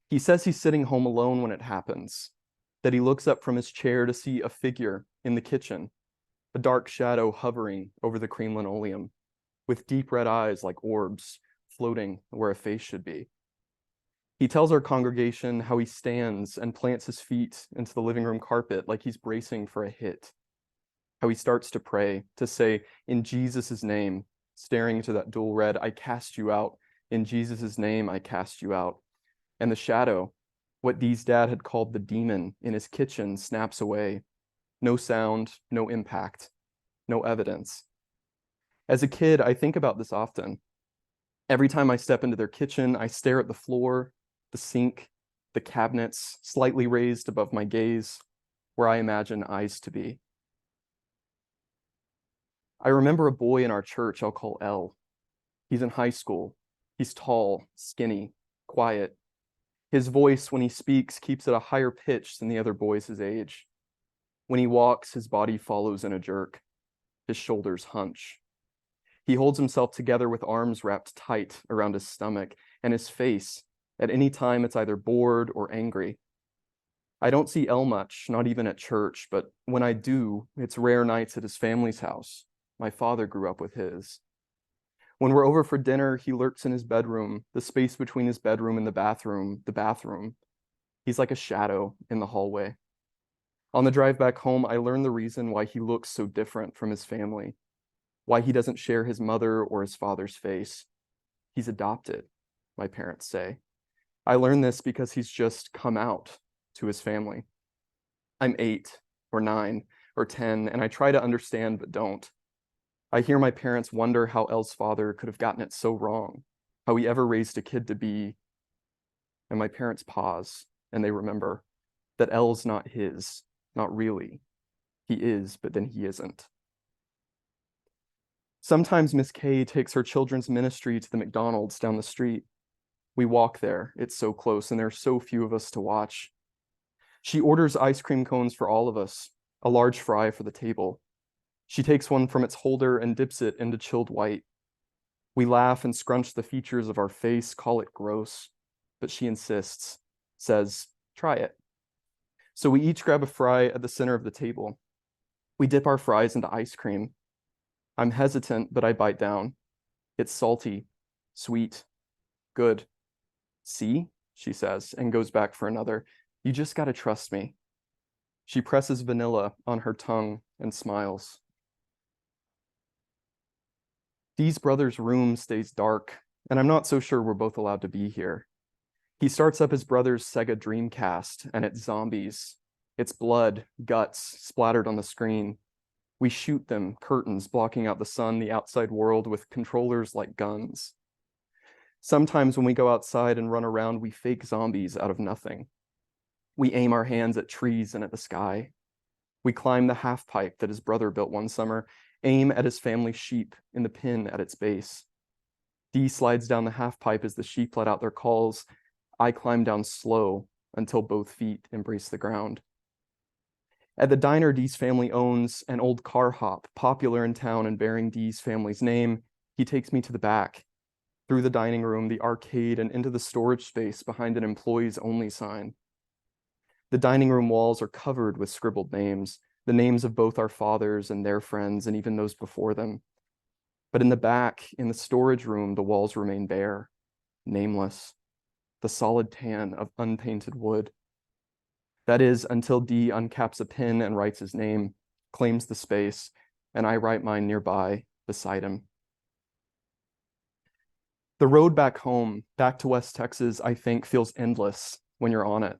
Speaker 4: He says he's sitting home alone when it happens, that he looks up from his chair to see a figure in the kitchen, a dark shadow hovering over the cream linoleum, with deep red eyes like orbs floating where a face should be. He tells our congregation how he stands and plants his feet into the living room carpet like he's bracing for a hit, how he starts to pray, to say, in Jesus' name, staring into that dual red, I cast you out. In Jesus' name, I cast you out. And the shadow, what Dee's dad had called the demon in his kitchen, snaps away. No sound, no impact, no evidence. As a kid, I think about this often. Every time I step into their kitchen, I stare at the floor, the sink, the cabinets slightly raised above my gaze, where I imagine eyes to be. I remember a boy in our church I'll call L. He's in high school. He's tall, skinny, quiet. His voice, when he speaks, keeps at a higher pitch than the other boys his age. When he walks, his body follows in a jerk. His shoulders hunch. He holds himself together with arms wrapped tight around his stomach, and his face, at any time it's either bored or angry. I don't see El much, not even at church, but when I do, it's rare nights at his family's house. My father grew up with his. When we're over for dinner, he lurks in his bedroom, the space between his bedroom and the bathroom. He's like a shadow in the hallway. On the drive back home, I learned the reason why he looks so different from his family, why he doesn't share his mother or his father's face. He's adopted, my parents say. I learned this because he's just come out to his family. I'm 8 or 9 or 10, and I try to understand but don't. I hear my parents wonder how Elle's father could have gotten it so wrong, how he ever raised a kid to be. And my parents pause, and they remember that Elle's not his, not really. He is, but then he isn't. Sometimes Miss K takes her children's ministry to the McDonald's down the street. We walk there, it's so close, and there are so few of us to watch. She orders ice cream cones for all of us, a large fry for the table. She takes one from its holder and dips it into chilled white. We laugh and scrunch the features of our face, call it gross, but she insists, says, try it. So we each grab a fry at the center of the table. We dip our fries into ice cream. I'm hesitant, but I bite down. It's salty, sweet, good. See, she says, and goes back for another. You just gotta trust me. She presses vanilla on her tongue and smiles. Dee's brother's room stays dark, and I'm not so sure we're both allowed to be here. He starts up his brother's Sega Dreamcast, and it's zombies. It's blood, guts, splattered on the screen. We shoot them, curtains blocking out the sun, the outside world, with controllers like guns. Sometimes when we go outside and run around, we fake zombies out of nothing. We aim our hands at trees and at the sky. We climb the half pipe that his brother built one summer, aim at his family sheep in the pin at its base. Dee slides down the half pipe as the sheep let out their calls. I climb down slow until both feet embrace the ground. At the diner Dee's family owns, an old car hop, popular in town and bearing Dee's family's name, he takes me to the back, through the dining room, the arcade, and into the storage space behind an employees only sign. The dining room walls are covered with scribbled names, the names of both our fathers and their friends, and even those before them. But in the back, in the storage room, the walls remain bare, nameless, the solid tan of unpainted wood. That is, until Dee uncaps a pen and writes his name, claims the space, and I write mine nearby, beside him. The road back home, back to West Texas, I think feels endless when you're on it.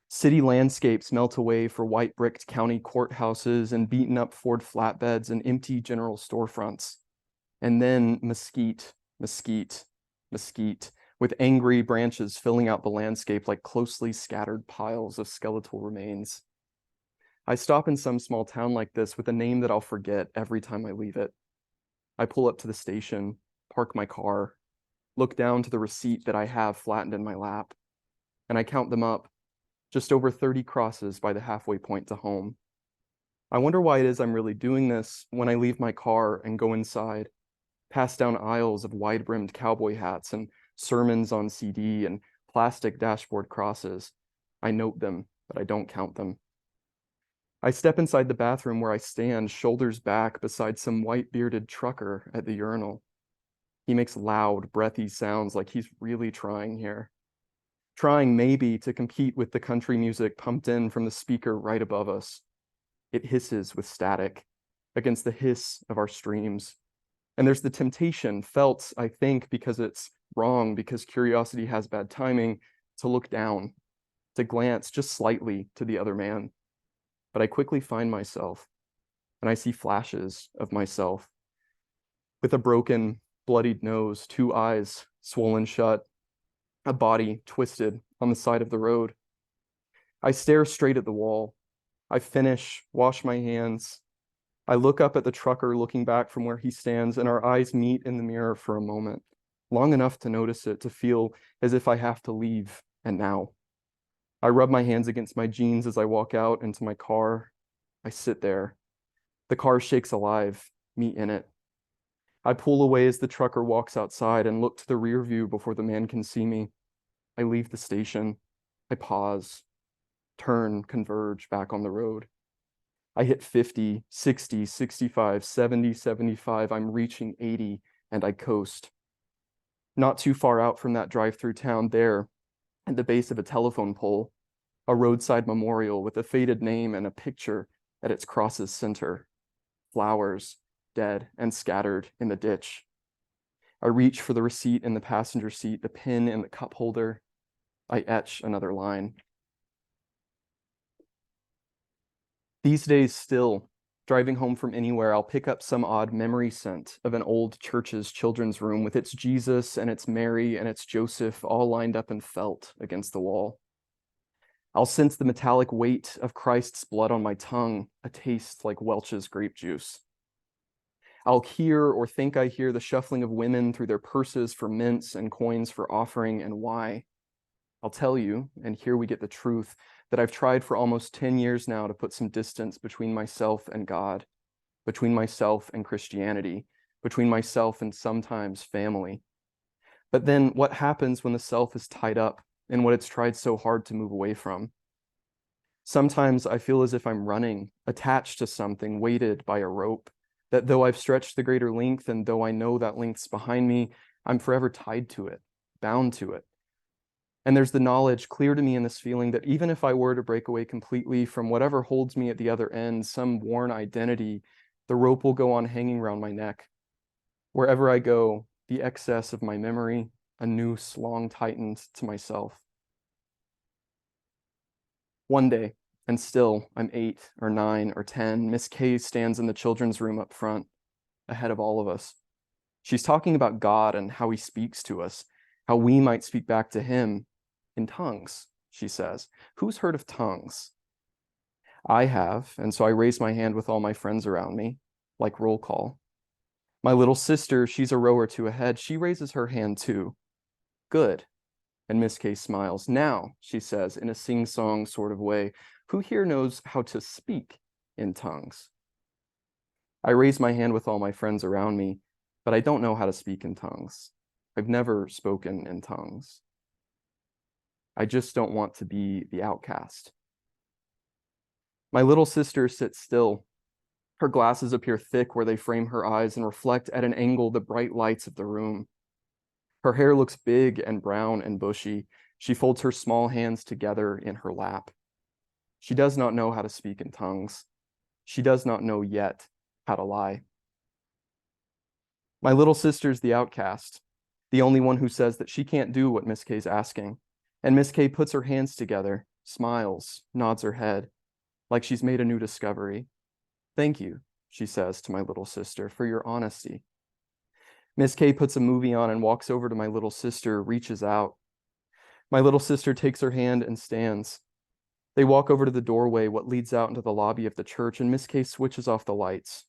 Speaker 4: City landscapes melt away for white bricked county courthouses and beaten up Ford flatbeds and empty general storefronts. And then mesquite, mesquite, mesquite, with angry branches filling out the landscape like closely scattered piles of skeletal remains. I stop in some small town like this with a name that I'll forget every time I leave it. I pull up to the station, park my car, look down to the receipt that I have flattened in my lap, and I count them up, just over 30 crosses by the halfway point to home. I wonder why it is I'm really doing this when I leave my car and go inside, pass down aisles of wide-brimmed cowboy hats and sermons on CD and plastic dashboard crosses. I note them, but I don't count them. I step inside the bathroom where I stand, shoulders back beside some white-bearded trucker at the urinal. He makes loud, breathy sounds like he's really trying here. Trying maybe to compete with the country music pumped in from the speaker right above us. It hisses with static against the hiss of our streams. And there's the temptation, felt, I think, because it's wrong, because curiosity has bad timing, to look down, to glance just slightly to the other man. But I quickly find myself, and I see flashes of myself, with a broken, bloodied nose, 2 eyes swollen shut, a body twisted on the side of the road. I stare straight at the wall. I finish, wash my hands. I look up at the trucker looking back from where he stands, and our eyes meet in the mirror for a moment, long enough to notice it, to feel as if I have to leave, and now. I rub my hands against my jeans as I walk out into my car. I sit there. The car shakes alive, me in it. I pull away as the trucker walks outside and look to the rear view before the man can see me. I leave the station. I pause, turn, converge back on the road. I hit 50, 60, 65, 70, 75. I'm reaching 80, and I coast. Not too far out from that drive-through town there, at the base of a telephone pole, a roadside memorial with a faded name and a picture at its cross's center. Flowers, dead and scattered in the ditch. I reach for the receipt in the passenger seat, the pen in the cup holder. I etch another line. These days still, driving home from anywhere, I'll pick up some odd memory scent of an old church's children's room with its Jesus and its Mary and its Joseph all lined up and felt against the wall. I'll sense the metallic weight of Christ's blood on my tongue, a taste like Welch's grape juice. I'll hear or think I hear the shuffling of women through their purses for mints and coins for offering, and why. I'll tell you, and here we get the truth, that I've tried for almost 10 years now to put some distance between myself and God, between myself and Christianity, between myself and sometimes family. But then what happens when the self is tied up in what it's tried so hard to move away from? Sometimes I feel as if I'm running, attached to something, weighted by a rope, that though I've stretched the greater length and though I know that length's behind me, I'm forever tied to it, bound to it. And there's the knowledge clear to me in this feeling that even if I were to break away completely from whatever holds me at the other end, some worn identity, the rope will go on hanging around my neck. Wherever I go, the excess of my memory, a noose long tightened to myself. One day, and still I'm 8 or 9 or 10, Miss K stands in the children's room up front, ahead of all of us. She's talking about God and how he speaks to us, how we might speak back to him in tongues, she says. Who's heard of tongues? I have, and so I raise my hand with all my friends around me, like roll call. My little sister, she's a row or two ahead, she raises her hand too. Good. And Miss K smiles. Now, she says in a sing-song sort of way, who here knows how to speak in tongues? I raise my hand with all my friends around me, but I don't know how to speak in tongues. I've never spoken in tongues. I just don't want to be the outcast. My little sister sits still. Her glasses appear thick where they frame her eyes and reflect at an angle the bright lights of the room. Her hair looks big and brown and bushy. She folds her small hands together in her lap. She does not know how to speak in tongues. She does not know yet how to lie. My little sister's the outcast, the only one who says that she can't do what Miss K's asking. And Miss K puts her hands together, smiles, nods her head, like she's made a new discovery. Thank you, she says to my little sister, for your honesty. Miss K puts a movie on and walks over to my little sister, reaches out. My little sister takes her hand and stands. They walk over to the doorway, what leads out into the lobby of the church, and Miss K switches off the lights.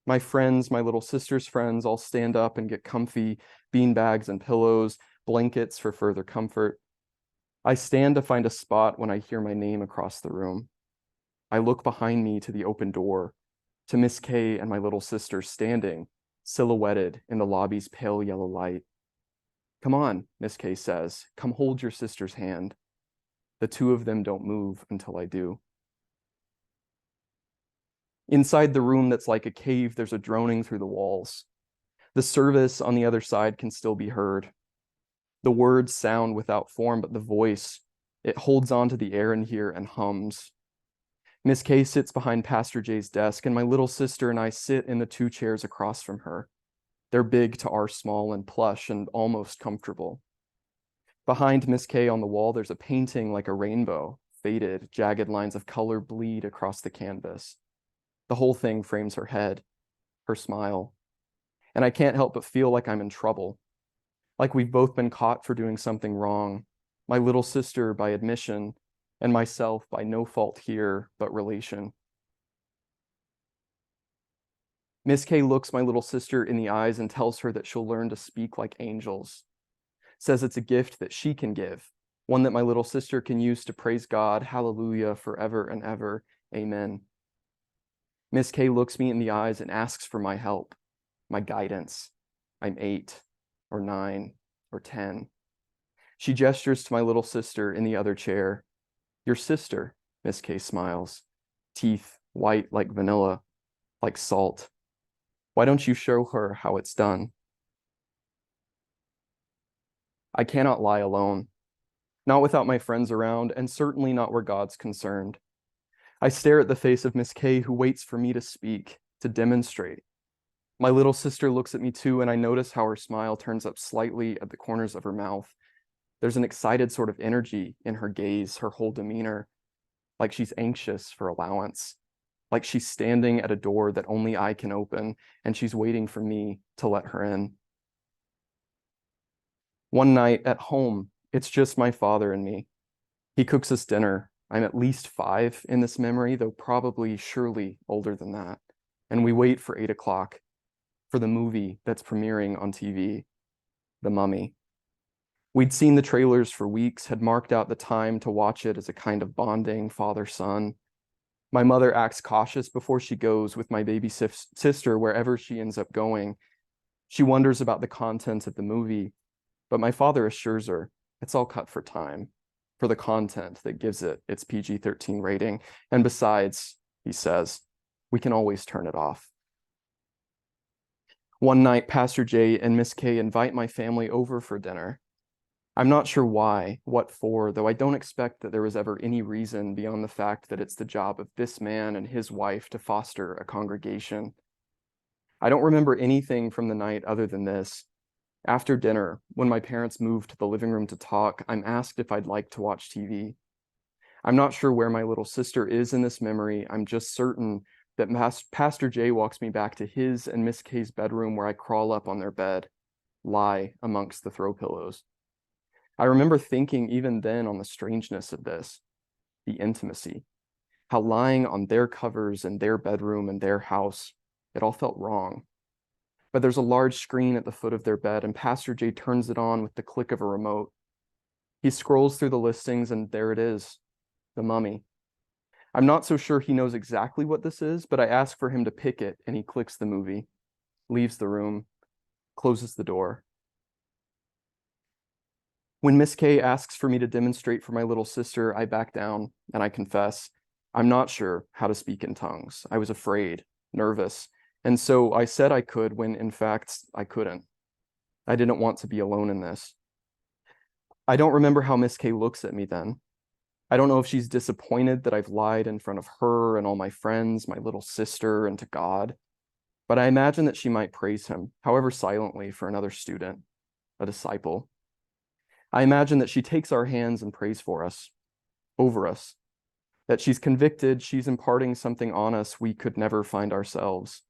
Speaker 4: My friends, my little sister's friends, all stand up and get comfy, bean bags and pillows, blankets for further comfort. I stand to find a spot when I hear my name across the room. I look behind me to the open door, to Miss K and my little sister standing, silhouetted in the lobby's pale yellow light. Come on, Miss K says, come hold your sister's hand. The two of them don't move until I do. Inside the room that's like a cave, there's a droning through the walls. The service on the other side can still be heard. The words sound without form, but the voice, it holds on to the air in here and hums. Miss K sits behind Pastor Jay's desk, and my little sister and I sit in the two chairs across from her. They're big to our small and plush and almost comfortable. Behind Miss K on the wall, there's a painting like a rainbow, faded, jagged lines of color bleed across the canvas. The whole thing frames her head, her smile. And I can't help but feel like I'm in trouble, like we've both been caught for doing something wrong, my little sister by admission, and myself by no fault here but relation. Miss K looks my little sister in the eyes and tells her that she'll learn to speak like angels, says it's a gift that she can give, one that my little sister can use to praise God, hallelujah, forever and ever, amen. Miss K looks me in the eyes and asks for my help, my guidance. I'm 8 or 9 or 10. She gestures to my little sister in the other chair. Your sister, Miss K smiles, teeth white like vanilla, like salt. Why don't you show her how it's done? I cannot lie alone, not without my friends around, and certainly not where God's concerned. I stare at the face of Miss K, who waits for me to speak, to demonstrate. My little sister looks at me too, and I notice how her smile turns up slightly at the corners of her mouth. There's an excited sort of energy in her gaze, her whole demeanor, like she's anxious for allowance, like she's standing at a door that only I can open, and she's waiting for me to let her in. One night at home, it's just my father and me. He cooks us dinner. I'm at least 5 in this memory, though probably surely older than that. And we wait for 8 o'clock for the movie that's premiering on TV, The Mummy. We'd seen the trailers for weeks, had marked out the time to watch it as a kind of bonding father-son. My mother acts cautious before she goes with my baby sister wherever she ends up going. She wonders about the content of the movie, but my father assures her it's all cut for time, for the content that gives it its PG-13 rating. And besides, he says, we can always turn it off. One night, Pastor Jay and Miss K invite my family over for dinner. I'm not sure why, what for, though I don't expect that there was ever any reason beyond the fact that it's the job of this man and his wife to foster a congregation. I don't remember anything from the night other than this. After dinner, when my parents moved to the living room to talk, I'm asked if I'd like to watch TV. I'm not sure where my little sister is in this memory. I'm just certain that Pastor Jay walks me back to his and Miss K's bedroom, where I crawl up on their bed, lie amongst the throw pillows. I remember thinking even then on the strangeness of this, the intimacy, how lying on their covers in their bedroom and their house, it all felt wrong. But there's a large screen at the foot of their bed, and Pastor Jay turns it on with the click of a remote. He scrolls through the listings and there it is, The Mummy. I'm not so sure he knows exactly what this is, but I ask for him to pick it and he clicks the movie, leaves the room, closes the door. When Miss K asks for me to demonstrate for my little sister, I back down and I confess, I'm not sure how to speak in tongues. I was afraid, nervous, and so I said I could when in fact I couldn't. I didn't want to be alone in this. I don't remember how Miss K looks at me then. I don't know if she's disappointed that I've lied in front of her and all my friends, my little sister, and to God, but I imagine that she might praise him, however silently, for another student, a disciple. I imagine that she takes our hands and prays for us, over us, that she's convicted she's imparting something on us we could never find ourselves.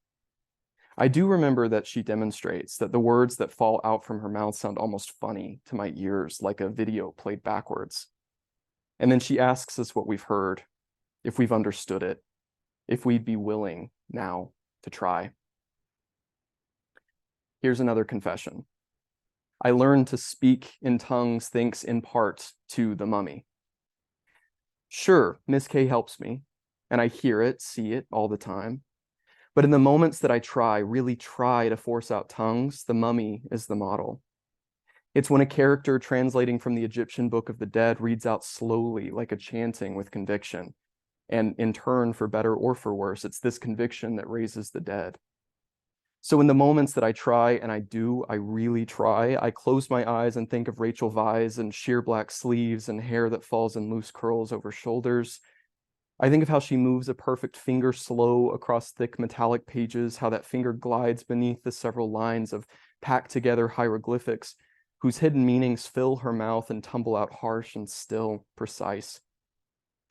Speaker 4: I do remember that she demonstrates that the words that fall out from her mouth sound almost funny to my ears, like a video played backwards. And then she asks us what we've heard, if we've understood it, if we'd be willing now to try. Here's another confession. I learned to speak in tongues thanks in part to The Mummy. Sure, Miss K helps me, and I hear it, see it all the time. But in the moments that I try, really try to force out tongues, The Mummy is the model. It's when a character translating from the Egyptian Book of the Dead reads out slowly, like a chanting with conviction. And in turn, for better or for worse, it's this conviction that raises the dead. So in the moments that I try, and I really try, I close my eyes and think of Rachel Weisz and sheer black sleeves and hair that falls in loose curls over shoulders. I think of how she moves a perfect finger slow across thick metallic pages, how that finger glides beneath the several lines of packed together hieroglyphics, whose hidden meanings fill her mouth and tumble out harsh and still precise.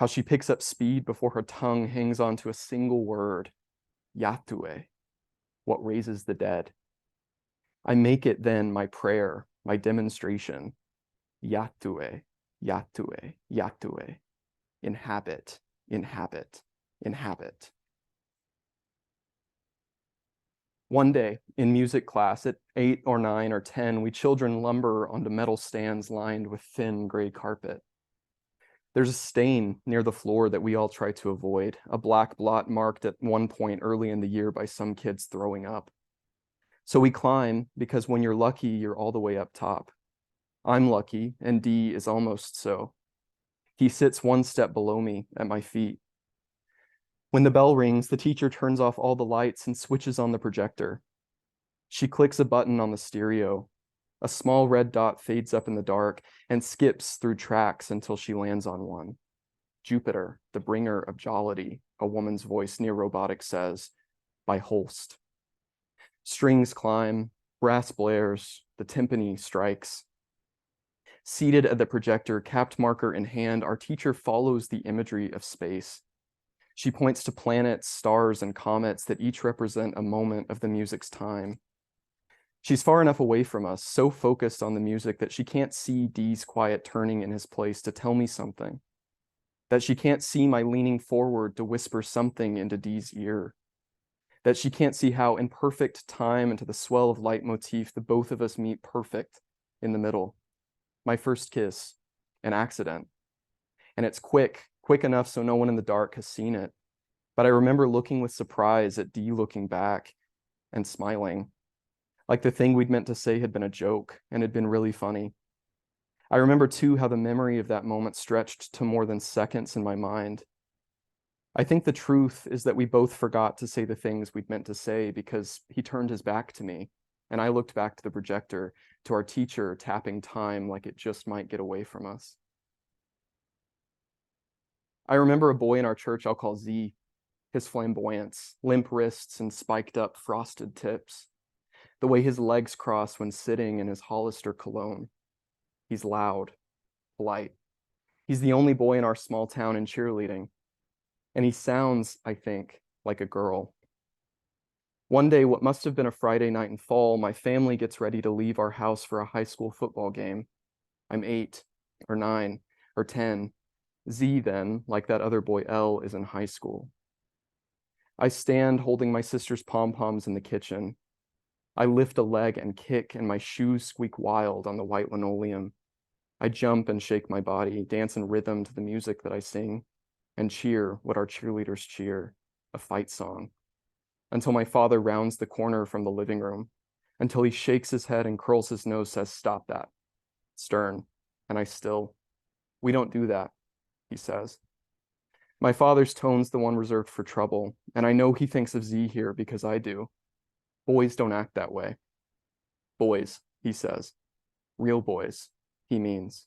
Speaker 4: How she picks up speed before her tongue hangs onto a single word, Yatue, what raises the dead. I make it then my prayer, my demonstration. Yatue, Yatue, Yatue. Inhabit, inhabit, inhabit. One day in music class at 8 or 9 or 10, we children lumber onto metal stands lined with thin gray carpet. There's a stain near the floor that we all try to avoid, a black blot marked at one point early in the year by some kids throwing up. So we climb because when you're lucky, you're all the way up top. I'm lucky, and D is almost so. He sits one step below me at my feet. When the bell rings, the teacher turns off all the lights and switches on the projector. She clicks a button on the stereo. A small red dot fades up in the dark and skips through tracks until she lands on one. Jupiter, the bringer of jollity, a woman's voice near robotic says, by Holst. Strings climb, brass blares, the timpani strikes. Seated at the projector, capped marker in hand, our teacher follows the imagery of space. She points to planets, stars, and comets that each represent a moment of the music's time. She's far enough away from us, so focused on the music that she can't see Dee's quiet turning in his place to tell me something, that she can't see my leaning forward to whisper something into Dee's ear, that she can't see how in perfect time into the swell of leitmotif the both of us meet perfect in the middle. My first kiss, an accident. And it's quick enough so no one in the dark has seen it. But I remember looking with surprise at Dee looking back and smiling, like the thing we'd meant to say had been a joke and had been really funny. I remember too how the memory of that moment stretched to more than seconds in my mind. I think the truth is that we both forgot to say the things we'd meant to say because he turned his back to me and I looked back to the projector, to our teacher tapping time like it just might get away from us. I remember a boy in our church I'll call Z, his flamboyance, limp wrists and spiked up frosted tips, the way his legs cross when sitting in his Hollister cologne. He's loud, polite. He's the only boy in our small town in cheerleading. And he sounds, I think, like a girl. One day, what must have been a Friday night in fall, my family gets ready to leave our house for a high school football game. I'm 8 or 9 or 10. Z then, like that other boy L, is in high school. I stand holding my sister's pom-poms in the kitchen. I lift a leg and kick, and my shoes squeak wild on the white linoleum. I jump and shake my body, dance in rhythm to the music that I sing, and cheer what our cheerleaders cheer, a fight song, until my father rounds the corner from the living room, until he shakes his head and curls his nose, says, "Stop that," stern, and I still. "We don't do that," he says. My father's tone's the one reserved for trouble, and I know he thinks of Z here because I do. "Boys don't act that way." "Boys," he says. "Real boys," he means.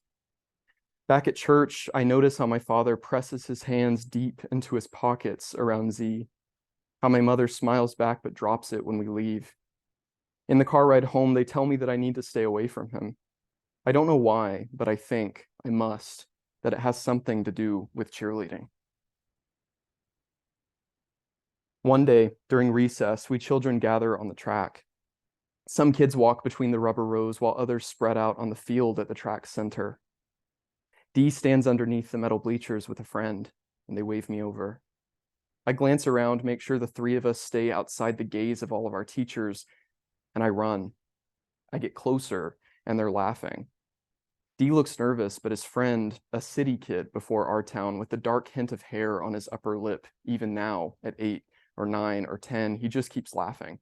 Speaker 4: Back at church, I notice how my father presses his hands deep into his pockets around Z, how my mother smiles back but drops it when we leave. In the car ride home, they tell me that I need to stay away from him. I don't know why, but I think I must, that it has something to do with cheerleading. One day, during recess, we children gather on the track. Some kids walk between the rubber rows while others spread out on the field at the track center. Dee stands underneath the metal bleachers with a friend, and they wave me over. I glance around, make sure the three of us stay outside the gaze of all of our teachers, and I run. I get closer, and they're laughing. Dee looks nervous, but his friend, a city kid before our town with the dark hint of hair on his upper lip, even now at 8 or 9 or 10, he just keeps laughing.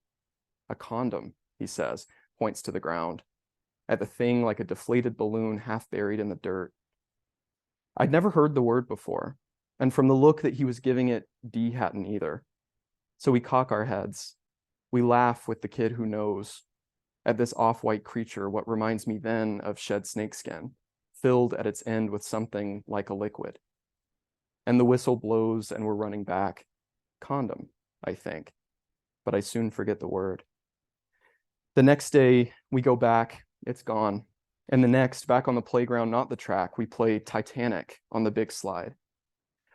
Speaker 4: "A condom," he says, points to the ground, at the thing like a deflated balloon half buried in the dirt. I'd never heard the word before, and from the look that he was giving it, Dee hadn't either. So we cock our heads. We laugh with the kid who knows, at this off-white creature, what reminds me then of shed snakeskin, filled at its end with something like a liquid. And the whistle blows and we're running back. Condom, I think, but I soon forget the word. The next day, we go back, it's gone. And the next, back on the playground, not the track, we play Titanic on the big slide.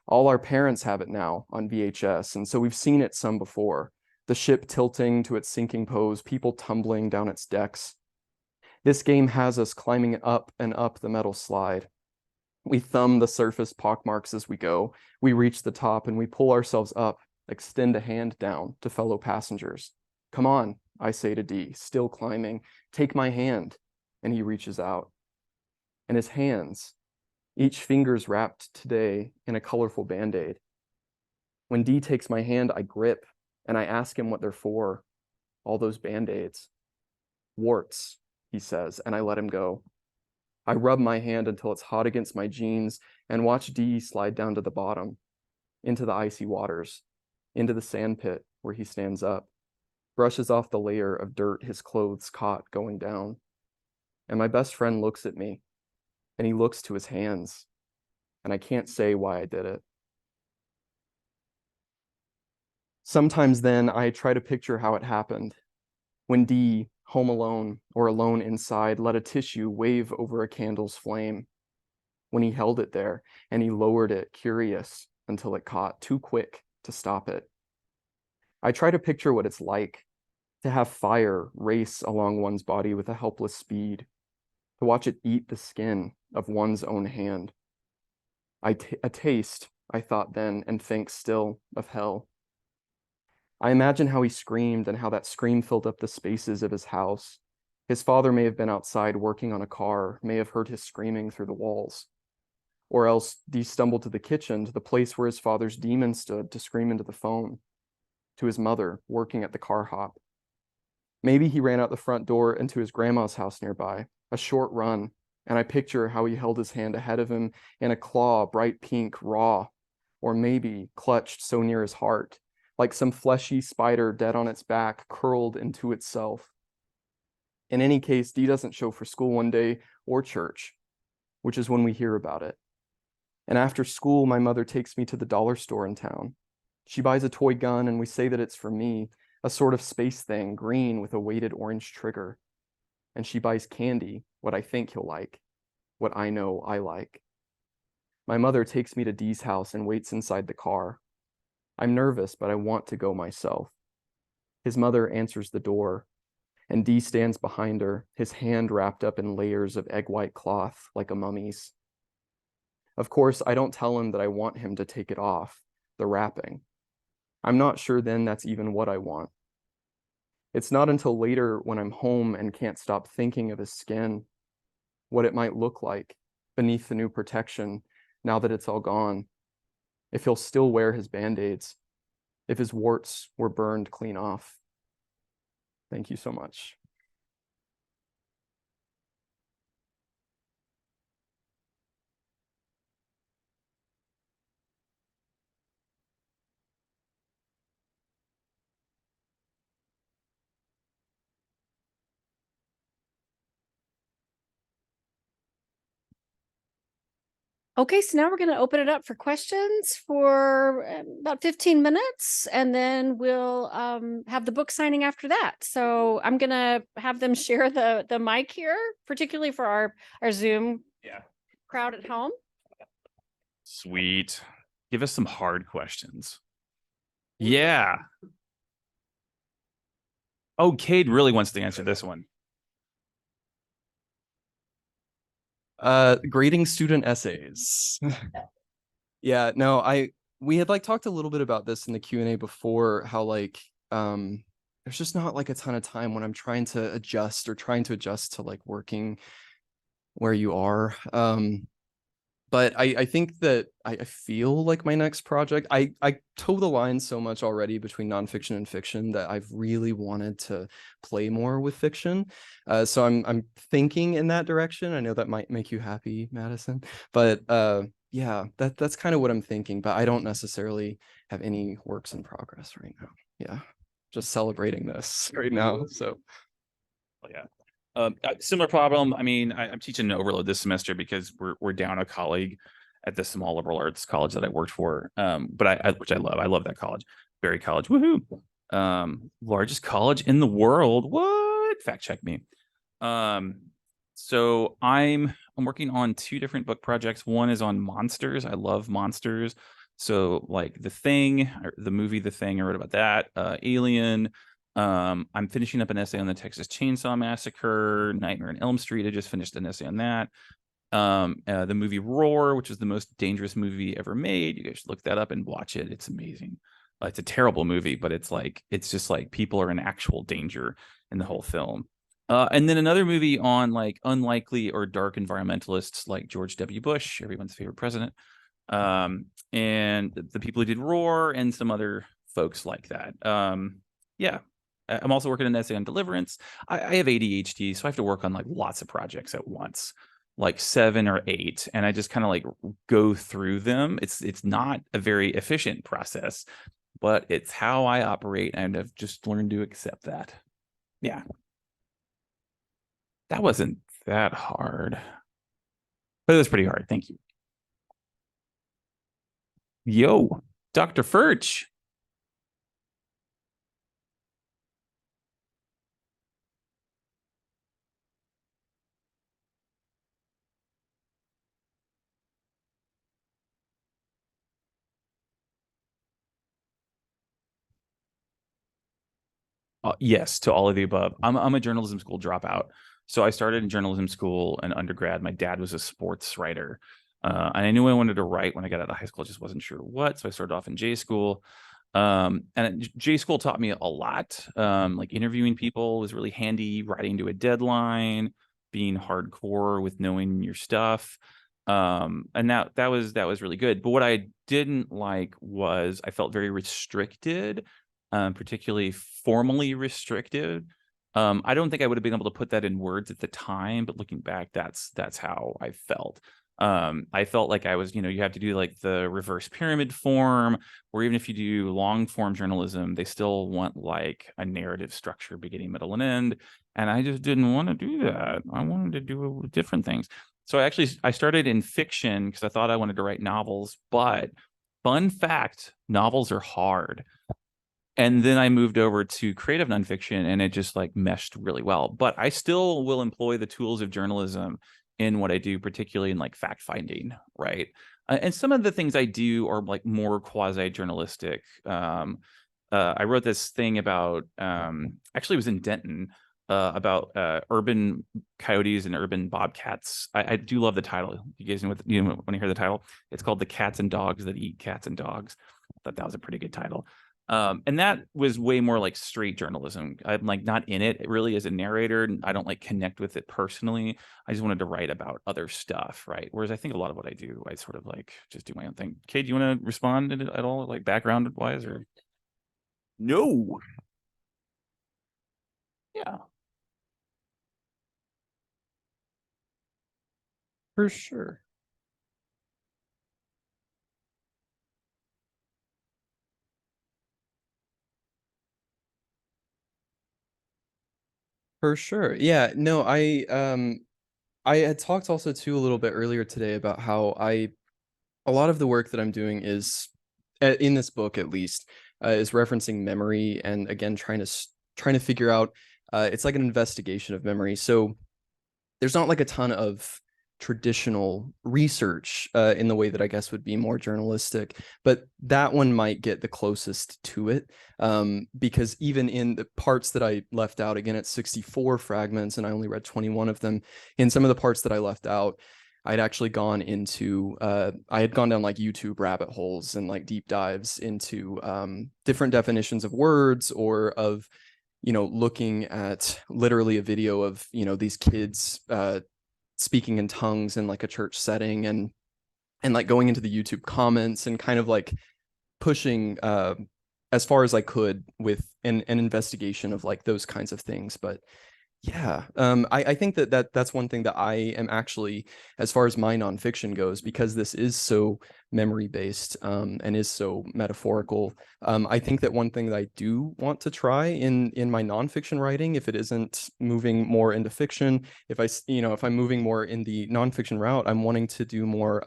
Speaker 4: All our parents have it now on VHS, and so we've seen it some before. The ship tilting to its sinking pose, people tumbling down its decks. This game has us climbing up and up the metal slide. We thumb the surface pockmarks as we go. We reach the top and we pull ourselves up, extend a hand down to fellow passengers. "Come on," I say to Dee, still climbing. "Take my hand." And he reaches out. And his hands, each finger's wrapped today in a colorful Band-Aid. When Dee takes my hand, I grip and I ask him what they're for. All those Band-Aids. "Warts," he says, and I let him go. I rub my hand until it's hot against my jeans and watch Dee slide down to the bottom, into the icy waters, into the sand pit where he stands up, brushes off the layer of dirt his clothes caught going down. And my best friend looks at me, and he looks to his hands, and I can't say why I did it. Sometimes then I try to picture how it happened. When Dee, home alone or alone inside, let a tissue wave over a candle's flame. When he held it there and he lowered it, curious, until it caught, too quick to stop it. I try to picture what it's like to have fire race along one's body with a helpless speed, to watch it eat the skin of one's own hand. A taste, I thought then, and think still, of hell. I imagine how he screamed and how that scream filled up the spaces of his house. His father may have been outside working on a car, may have heard his screaming through the walls. Or else Dee stumbled to the kitchen, to the place where his father's demon stood, to scream into the phone, to his mother working at the car hop. Maybe he ran out the front door into his grandma's house nearby, a short run, and I picture how he held his hand ahead of him in a claw, bright pink, raw, or maybe clutched so near his heart, like some fleshy spider dead on its back, curled into itself. In any case, Dee doesn't show for school one day or church, which is when we hear about it. And after school, my mother takes me to the dollar store in town. She buys a toy gun and we say that it's for me, a sort of space thing, green with a weighted orange trigger. And she buys candy, what I think he'll like, what I know I like. My mother takes me to Dee's house and waits inside the car. I'm nervous, but I want to go myself. His mother answers the door, and Dee stands behind her, his hand wrapped up in layers of egg white cloth like a mummy's. Of course, I don't tell him that I want him to take it off, the wrapping. I'm not sure then that's even what I want. It's not until later when I'm home and can't stop thinking of his skin, what it might look like beneath the new protection now that it's all gone, if he'll still wear his band-aids, if his warts were burned clean off. Thank you so much.
Speaker 5: Okay, so now we're going to open it up for questions for about 15 minutes, and then we'll have the book signing after that. So I'm going to have them share the mic here, particularly for our Zoom crowd at home.
Speaker 2: Sweet. Give us some hard questions. Yeah. Oh, Cade really wants to answer this one.
Speaker 4: Grading student essays. Yeah, no, we had like talked a little bit about this in the Q&A before, how like there's just not like a ton of time when I'm trying to adjust to like working where you are. But I think that I feel like my next project, I toe the line so much already between nonfiction and fiction that I've really wanted to play more with fiction. So I'm thinking in that direction. I know that might make you happy, Madison, but yeah, that's kind of what I'm thinking, but I don't necessarily have any works in progress right now. Yeah, just celebrating this right now. So
Speaker 2: yeah. Similar problem. I mean, I'm teaching an overload this semester because we're down a colleague at the small liberal arts college that I worked for. But which I love. I love that college. Berry College. Woohoo! Largest college in the world. What? Fact check me. So I'm working on 2 different book projects. One is on monsters. I love monsters. So like The Thing, or the movie The Thing, I wrote about that. Alien. I'm finishing up an essay on the Texas Chainsaw Massacre. Nightmare on Elm Street, I just finished an essay on that. The movie Roar, which is the most dangerous movie ever made. You guys should look that up and watch it. It's amazing. It's a terrible movie, but it's just like people are in actual danger in the whole film. And then another movie on like unlikely or dark environmentalists like George W. Bush, everyone's favorite president. And the people who did Roar and some other folks like that. Yeah. I'm also working on an essay on deliverance. I have ADHD, so I have to work on like lots of projects at once, like 7 or 8, and I just kind of like go through them. It's not a very efficient process, but it's how I operate, and I've just learned to accept that. Yeah. That wasn't that hard, but it was pretty hard. Thank you. Yo, Dr. Furch. Yes, to all of the above. I'm a journalism school dropout. So I started in journalism school in undergrad. My dad was a sports writer. And I knew I wanted to write when I got out of high school. I just wasn't sure what. So I started off in J school. And J school taught me a lot. Like interviewing people was really handy, writing to a deadline, being hardcore with knowing your stuff. And that was really good. But what I didn't like was I felt very restricted, particularly formally restricted. I don't think I would have been able to put that in words at the time, but looking back, that's how I felt. I felt like I was, you have to do like the reverse pyramid form, or even if you do long form journalism, they still want like a narrative structure, beginning, middle, and end. And I just didn't want to do that. I wanted to do different things. So I started in fiction because I thought I wanted to write novels, but fun fact, novels are hard. And then I moved over to creative nonfiction, and it just like meshed really well. But I still will employ the tools of journalism in what I do, particularly in like fact finding, right? And some of the things I do are like more quasi journalistic. I wrote this thing about actually it was in Denton about urban coyotes and urban bobcats. I do love the title. You guys know what when you hear the title, it's called "The Cats and Dogs That Eat Cats and Dogs." I thought that was a pretty good title. And that was way more like straight journalism. I'm like not in it really as a narrator, and I don't like connect with it personally. I just wanted to write about other stuff, right? Whereas I think a lot of what I do, I sort of like just do my own thing. Cade, do you want to respond at all, like background wise, or no? Yeah.
Speaker 4: For sure. For sure. Yeah, no, I had talked also too a little bit earlier today about how a lot of the work that I'm doing is in this book at least is referencing memory, and again trying to figure out it's like an investigation of memory. So there's not like a ton of traditional research in the way that I guess would be more journalistic, but that one might get the closest to it, because even in the parts that I left out, again, it's 64 fragments and I only read 21 of them. In some of the parts that I left out, I'd actually gone into I had gone down like YouTube rabbit holes and like deep dives into different definitions of words, or of looking at literally a video of these kids speaking in tongues in like a church setting, and like going into the YouTube comments and kind of like pushing as far as I could with an investigation of like those kinds of things. But yeah, I think that's one thing that I am actually, as far as my nonfiction goes, because this is so memory based and is so metaphorical. I think that one thing that I do want to try in my nonfiction writing, if it isn't moving more into fiction, if I'm moving more in the nonfiction route, I'm wanting to do more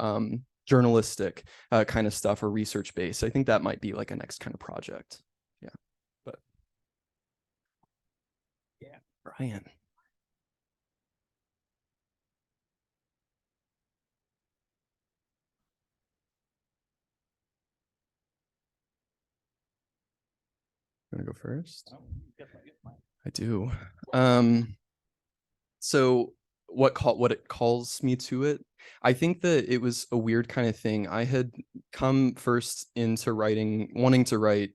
Speaker 4: journalistic kind of stuff, or research based. I think that might be like a next kind of project. Yeah, but. Brian. Want to go first? I do. So what it calls me to it, I think that it was a weird kind of thing. I had come first into writing, wanting to write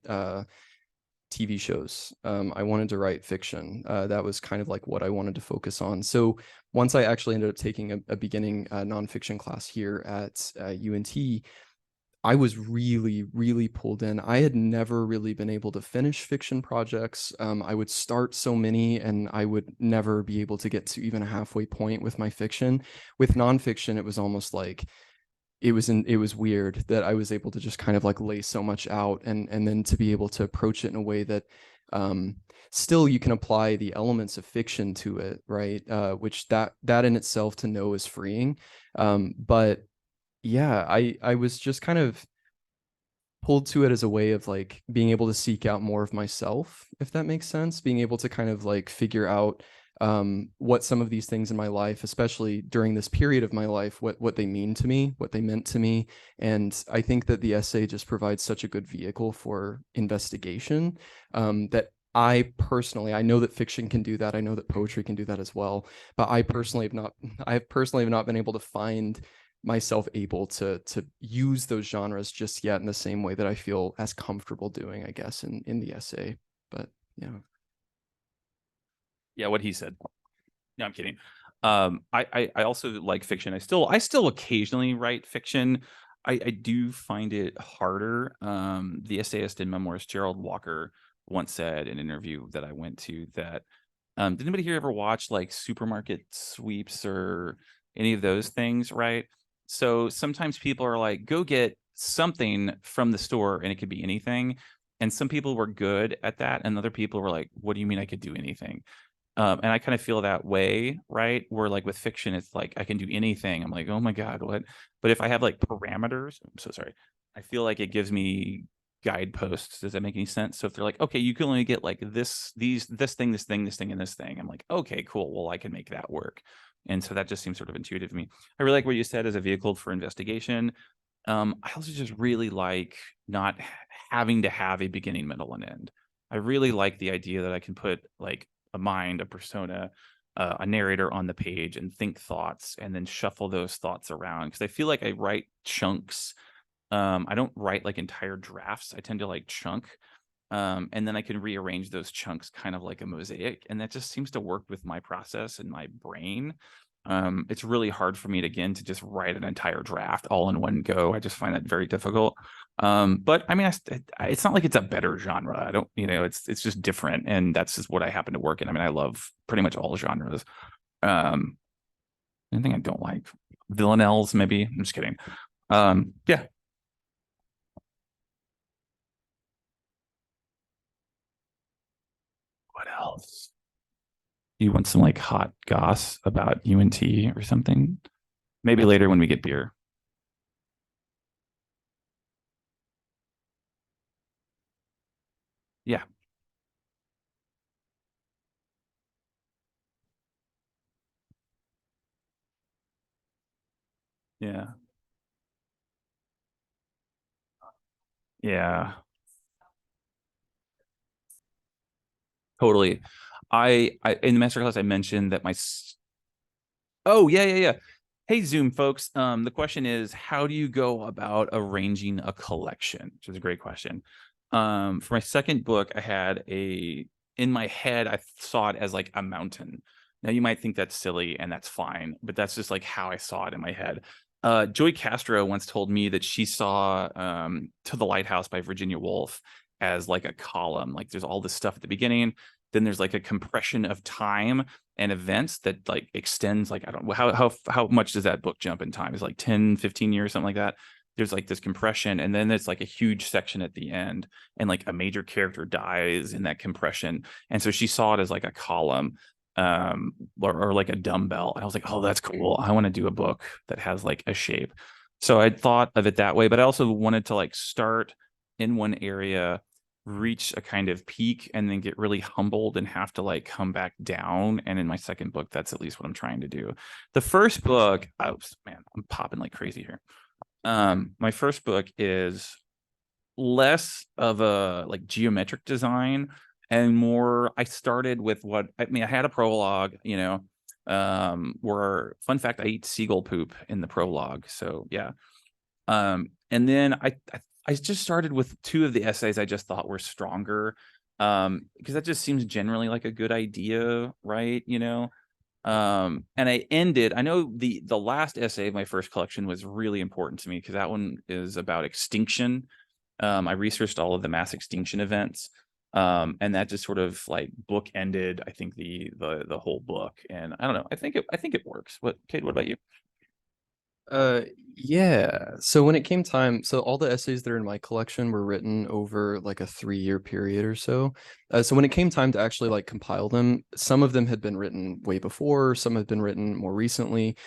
Speaker 4: TV shows. I wanted to write fiction. That was kind of like what I wanted to focus on. So once I actually ended up taking a beginning nonfiction class here at UNT, I was really, really pulled in. I had never really been able to finish fiction projects. I would start so many and I would never be able to get to even a halfway point with my fiction. With nonfiction, it was almost like it was weird that I was able to just kind of like lay so much out, and then to be able to approach it in a way that still you can apply the elements of fiction to it, right? Which that in itself to know is freeing. But yeah, I was just kind of pulled to it as a way of like being able to seek out more of myself, if that makes sense. Being able to kind of like figure out what some of these things in my life, especially during this period of my life, what they mean to me, what they meant to me. And I think that the essay just provides such a good vehicle for investigation that I know that fiction can do that. I know that poetry can do that as well. But I personally have not been able to find myself able to use those genres just yet in the same way that I feel as comfortable doing, I guess, in the essay. But yeah.
Speaker 2: Yeah, what he said. No, I'm kidding. I also like fiction. I still occasionally write fiction. I do find it harder. The essayist and memoirist Gerald Walker once said in an interview that I went to that did anybody here ever watch like Supermarket Sweeps or any of those things, right? So sometimes people are like, go get something from the store, and it could be anything. And some people were good at that, and other people were like, what do you mean I could do anything? And I kind of feel that way, right? Where like with fiction, it's like I can do anything. I'm like, oh my God, what? But if I have like parameters, I'm so sorry. I feel like it gives me guideposts. Does that make any sense? So if they're like, okay, you can only get like this thing, and this thing. I'm like, okay, cool. Well, I can make that work. And so that just seems sort of intuitive to me. I really like what you said as a vehicle for investigation. I also just really like not having to have a beginning, middle, and end. I really like the idea that I can put like a mind, a persona, a narrator on the page and think thoughts and then shuffle those thoughts around. Because I feel like I write chunks. I don't write like entire drafts. I tend to like chunk. And then I can rearrange those chunks kind of like a mosaic. And that just seems to work with my process and my brain. It's really hard for me to just write an entire draft all in one go. I just find that very difficult. But I mean, it's not like it's a better genre. I don't, it's just different. And that's just what I happen to work in. I mean, I love pretty much all genres. Anything I don't like, villanelles, maybe. I'm just kidding. Yeah. What else? You want some like hot goss about UNT or something? Maybe later when we get beer. Yeah. Yeah. Yeah. Totally. I in the masterclass I mentioned that oh yeah. Hey Zoom folks. The question is, how do you go about arranging a collection? Which is a great question. For my second book, I had in my head, I saw it as like a mountain. Now you might think that's silly and that's fine, but that's just like how I saw it in my head. Joy Castro once told me that she saw To the Lighthouse by Virginia Woolf as like a column. Like there's all this stuff at the beginning, then there's like a compression of time and events that like extends, like I don't know how much does that book jump in time? Is like 10, 15 years, something like that. There's like this compression, and then there's like a huge section at the end, and like a major character dies in that compression. And so she saw it as like a column, or like a dumbbell. And I was like, oh, that's cool. I want to do a book that has like a shape. So I thought of it that way, but I also wanted to like start in one area, reach a kind of peak, and then get really humbled and have to like come back down. And in my second book, that's at least what I'm trying to do. The first book, oh man, I'm popping like crazy here. My first book is less of a like geometric design and more, I started with I had a prologue, where, fun fact, I eat seagull poop in the prologue. So yeah. And then I just started with two of the essays I just thought were stronger, because that just seems generally like a good idea, right? And I know the last essay of my first collection was really important to me because that one is about extinction. I researched all of the mass extinction events, and that just sort of like bookended, I think, the whole book. And I don't know, I think it works. Cade, what about you?
Speaker 4: Yeah. So when it came time, so all the essays that are in my collection were written over like a 3-year period or so. So when it came time to actually like compile them, some of them had been written way before, some had been written more recently.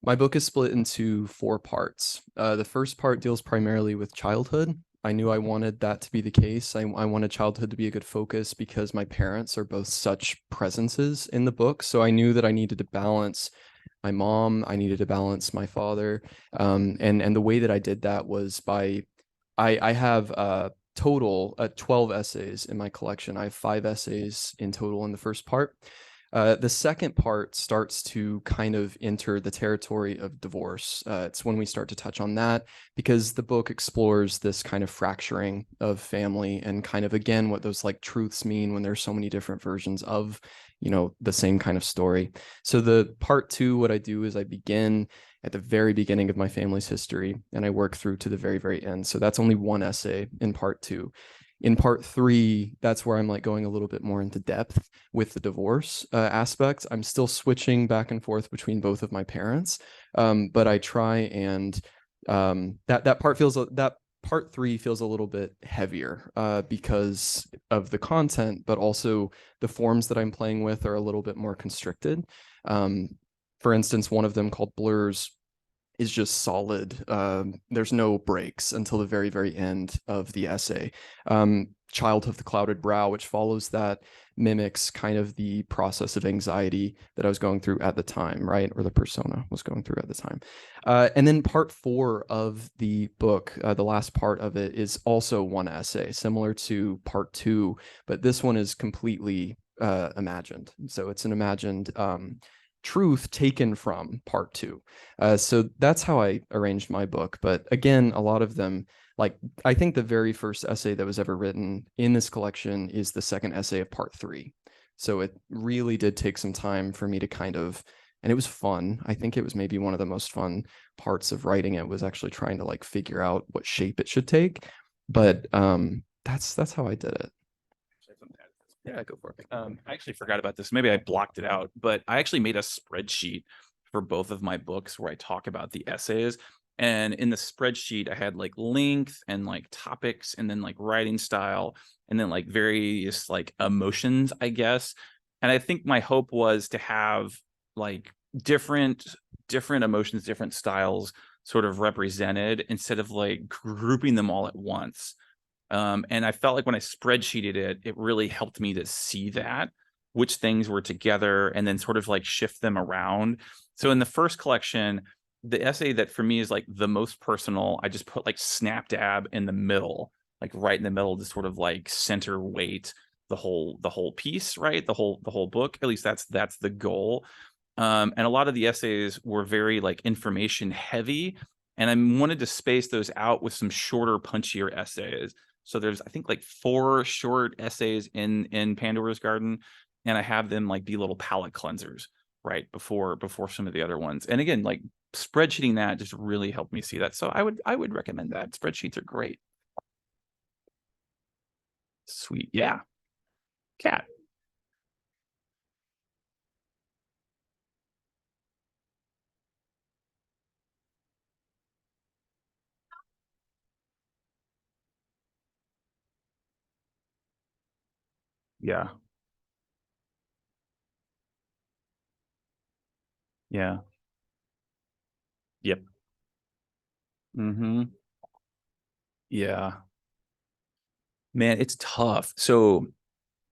Speaker 4: My book is split into 4 parts. The first part deals primarily with childhood. I knew I wanted that to be the case. I wanted childhood to be a good focus because my parents are both such presences in the book. So I knew that I needed to balance my mom, I needed to balance my father. And the way that I did that was by, I have a total 12 essays in my collection. I have 5 essays in total in the first part. The second part starts to kind of enter the territory of divorce. It's when we start to touch on that, because the book explores this kind of fracturing of family and kind of, again, what those like truths mean when there's so many different versions of, the same kind of story. So the part 2, what I do is I begin at the very beginning of my family's history and I work through to the very, very end. So that's only 1 essay in part 2. In part 3, that's where I'm like going a little bit more into depth with the divorce aspect. I'm still switching back and forth between both of my parents, but I try and that part 3 feels a little bit heavier because of the content, but also the forms that I'm playing with are a little bit more constricted. For instance, one of them called Blurs is just solid. There's no breaks until the very, very end of the essay. Child of the Clouded Brow, which follows that, mimics kind of the process of anxiety that I was going through at the time, right? Or the persona was going through at the time. And then part 4 of the book, the last part of it, is also 1 essay, similar to part 2, but this one is completely imagined. So it's an imagined truth taken from part 2. So that's how I arranged my book. But again, a lot of them, like, I think the very first essay that was ever written in this collection is the second essay of part 3. So it really did take some time for me to kind of, and it was fun. I think it was maybe one of the most fun parts of writing it, was actually trying to like figure out what shape it should take. But that's how I did it.
Speaker 2: Yeah, go for it. I actually forgot about this. Maybe I blocked it out, but I actually made a spreadsheet for both of my books where I talk about the essays. And in the spreadsheet, I had like length and like topics, and then like writing style, and then like various like emotions, I guess. And I think my hope was to have like different emotions, different styles sort of represented, instead of like grouping them all at once. And I felt like when I spreadsheeted it, it really helped me to see that, which things were together, and then sort of like shift them around. So in the first collection, the essay that for me is like the most personal, I just put like snap dab in the middle, like right in the middle, to sort of like center weight the whole piece, right? The whole book. At least that's the goal. And a lot of the essays were very like information heavy, and I wanted to space those out with some shorter, punchier essays. So there's, I think, like 4 short essays in Pandora's Garden, and I have them like be little palate cleansers right before some of the other ones. And again, like spreadsheeting that just really helped me see that. So I would recommend that. Spreadsheets are great. Sweet. Yeah. Cat. Yeah. Yeah. Yep. Mm-hmm. Yeah. Man, it's tough. So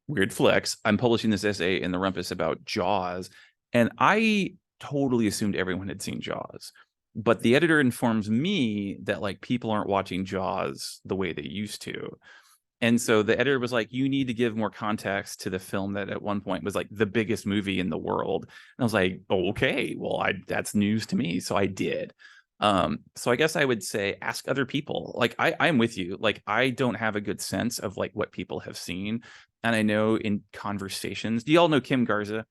Speaker 2: weird flex. I'm publishing this essay in the Rumpus about Jaws, and I totally assumed everyone had seen Jaws. But the editor informs me that like people aren't watching Jaws the way they used to. And so the editor was like, you need to give more context to the film that at one point was like the biggest movie in the world. And I was like, oh, okay, well, that's news to me. So I did. So I guess I would say ask other people. Like I'm with you. Like I don't have a good sense of like what people have seen. And I know in conversations, do you all know Kim Garza?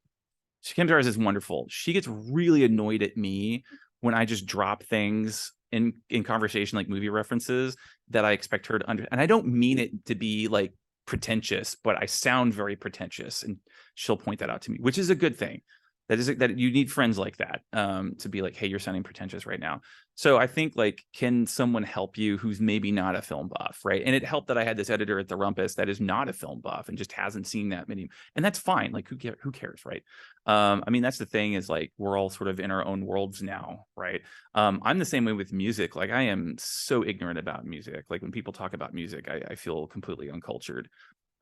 Speaker 2: Kim Garza is wonderful. She gets really annoyed at me when I just drop things in conversation, like movie references that I expect her to and I don't mean it to be like pretentious, but I sound very pretentious, and she'll point that out to me, which is a good thing. That you need friends like that, to be like, hey, you're sounding pretentious right now. So I think like, can someone help you who's maybe not a film buff, right? And it helped that I had this editor at the Rumpus that is not a film buff and just hasn't seen that many, and that's fine. Like who cares, right? I mean, that's the thing, is like we're all sort of in our own worlds now, right? I'm the same way with music. Like I am so ignorant about music. Like when people talk about music, I feel completely uncultured.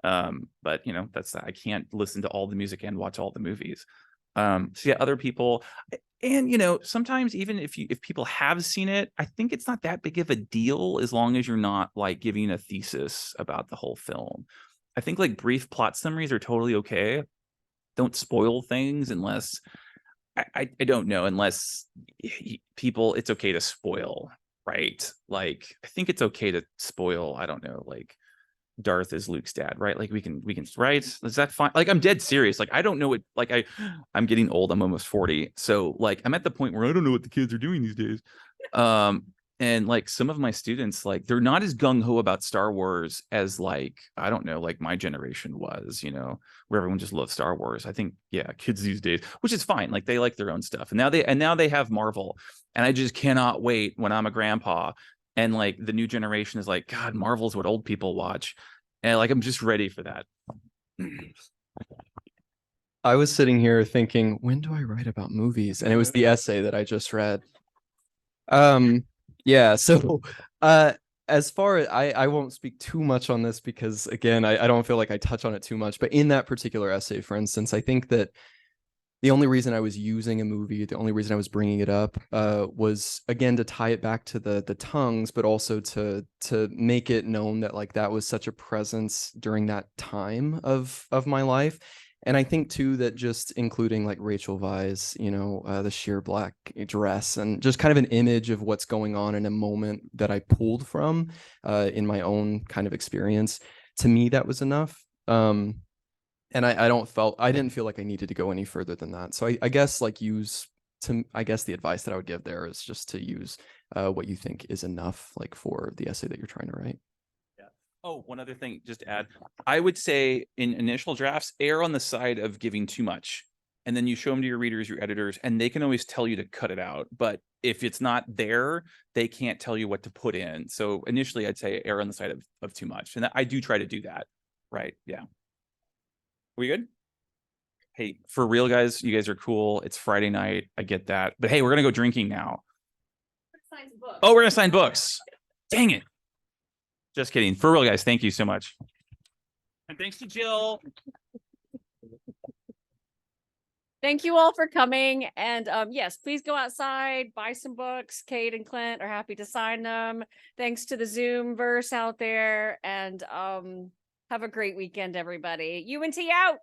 Speaker 2: But you know, I can't listen to all the music and watch all the movies. So yeah, other people, and you know, sometimes even if people have seen it, I think it's not that big of a deal as long as you're not like giving a thesis about the whole film. I think like brief plot summaries are totally okay. Don't spoil things unless I don't know, unless people, it's okay to spoil, right? Like I think it's okay to spoil, I don't know, like Darth is Luke's dad, right? Like we can right? Is that fine? Like I'm dead serious. Like I don't know what, like I'm getting old. I'm almost 40. So like I'm at the point where I don't know what the kids are doing these days. And like some of my students, like they're not as gung-ho about Star Wars as like, I don't know, like my generation was, you know, where everyone just loves Star Wars. I think, yeah, kids these days, which is fine. Like they like their own stuff. And now they have Marvel. And I just cannot wait when I'm a grandpa and like the new generation is like, God, Marvel's what old people watch. And like I'm just ready for that.
Speaker 4: I was sitting here thinking, when do I write about movies? And it was the essay that I just read. Yeah, so as far as I won't speak too much on this because again, I don't feel like I touch on it too much, but in that particular essay, for instance, I think that the only reason I was using a movie, the only reason I was bringing it up, was again to tie it back to the tongues, but also to make it known that like that was such a presence during that time of my life. And I think too that just including like Rachel Weisz, the sheer black dress and just kind of an image of what's going on in a moment that I pulled from in my own kind of experience. To me, that was enough. And I didn't feel like I needed to go any further than that. So I guess I guess the advice that I would give there is just to use what you think is enough, like for the essay that you're trying to write.
Speaker 2: Oh, one other thing, just to add, I would say in initial drafts, err on the side of giving too much. And then you show them to your readers, your editors, and they can always tell you to cut it out. But if it's not there, they can't tell you what to put in. So initially, I'd say err on the side of too much. And I do try to do that. Right. Yeah. We good? Hey, for real, guys, you guys are cool. It's Friday night. I get that. But hey, we're going to go drinking now. Oh, we're going to sign books. Dang it. Just kidding. For real, guys, thank you so much. And thanks to Jill.
Speaker 5: Thank you all for coming. And yes, please go outside, buy some books. Cade and Clint are happy to sign them. Thanks to the Zoom verse out there. And have a great weekend, everybody. UNT out.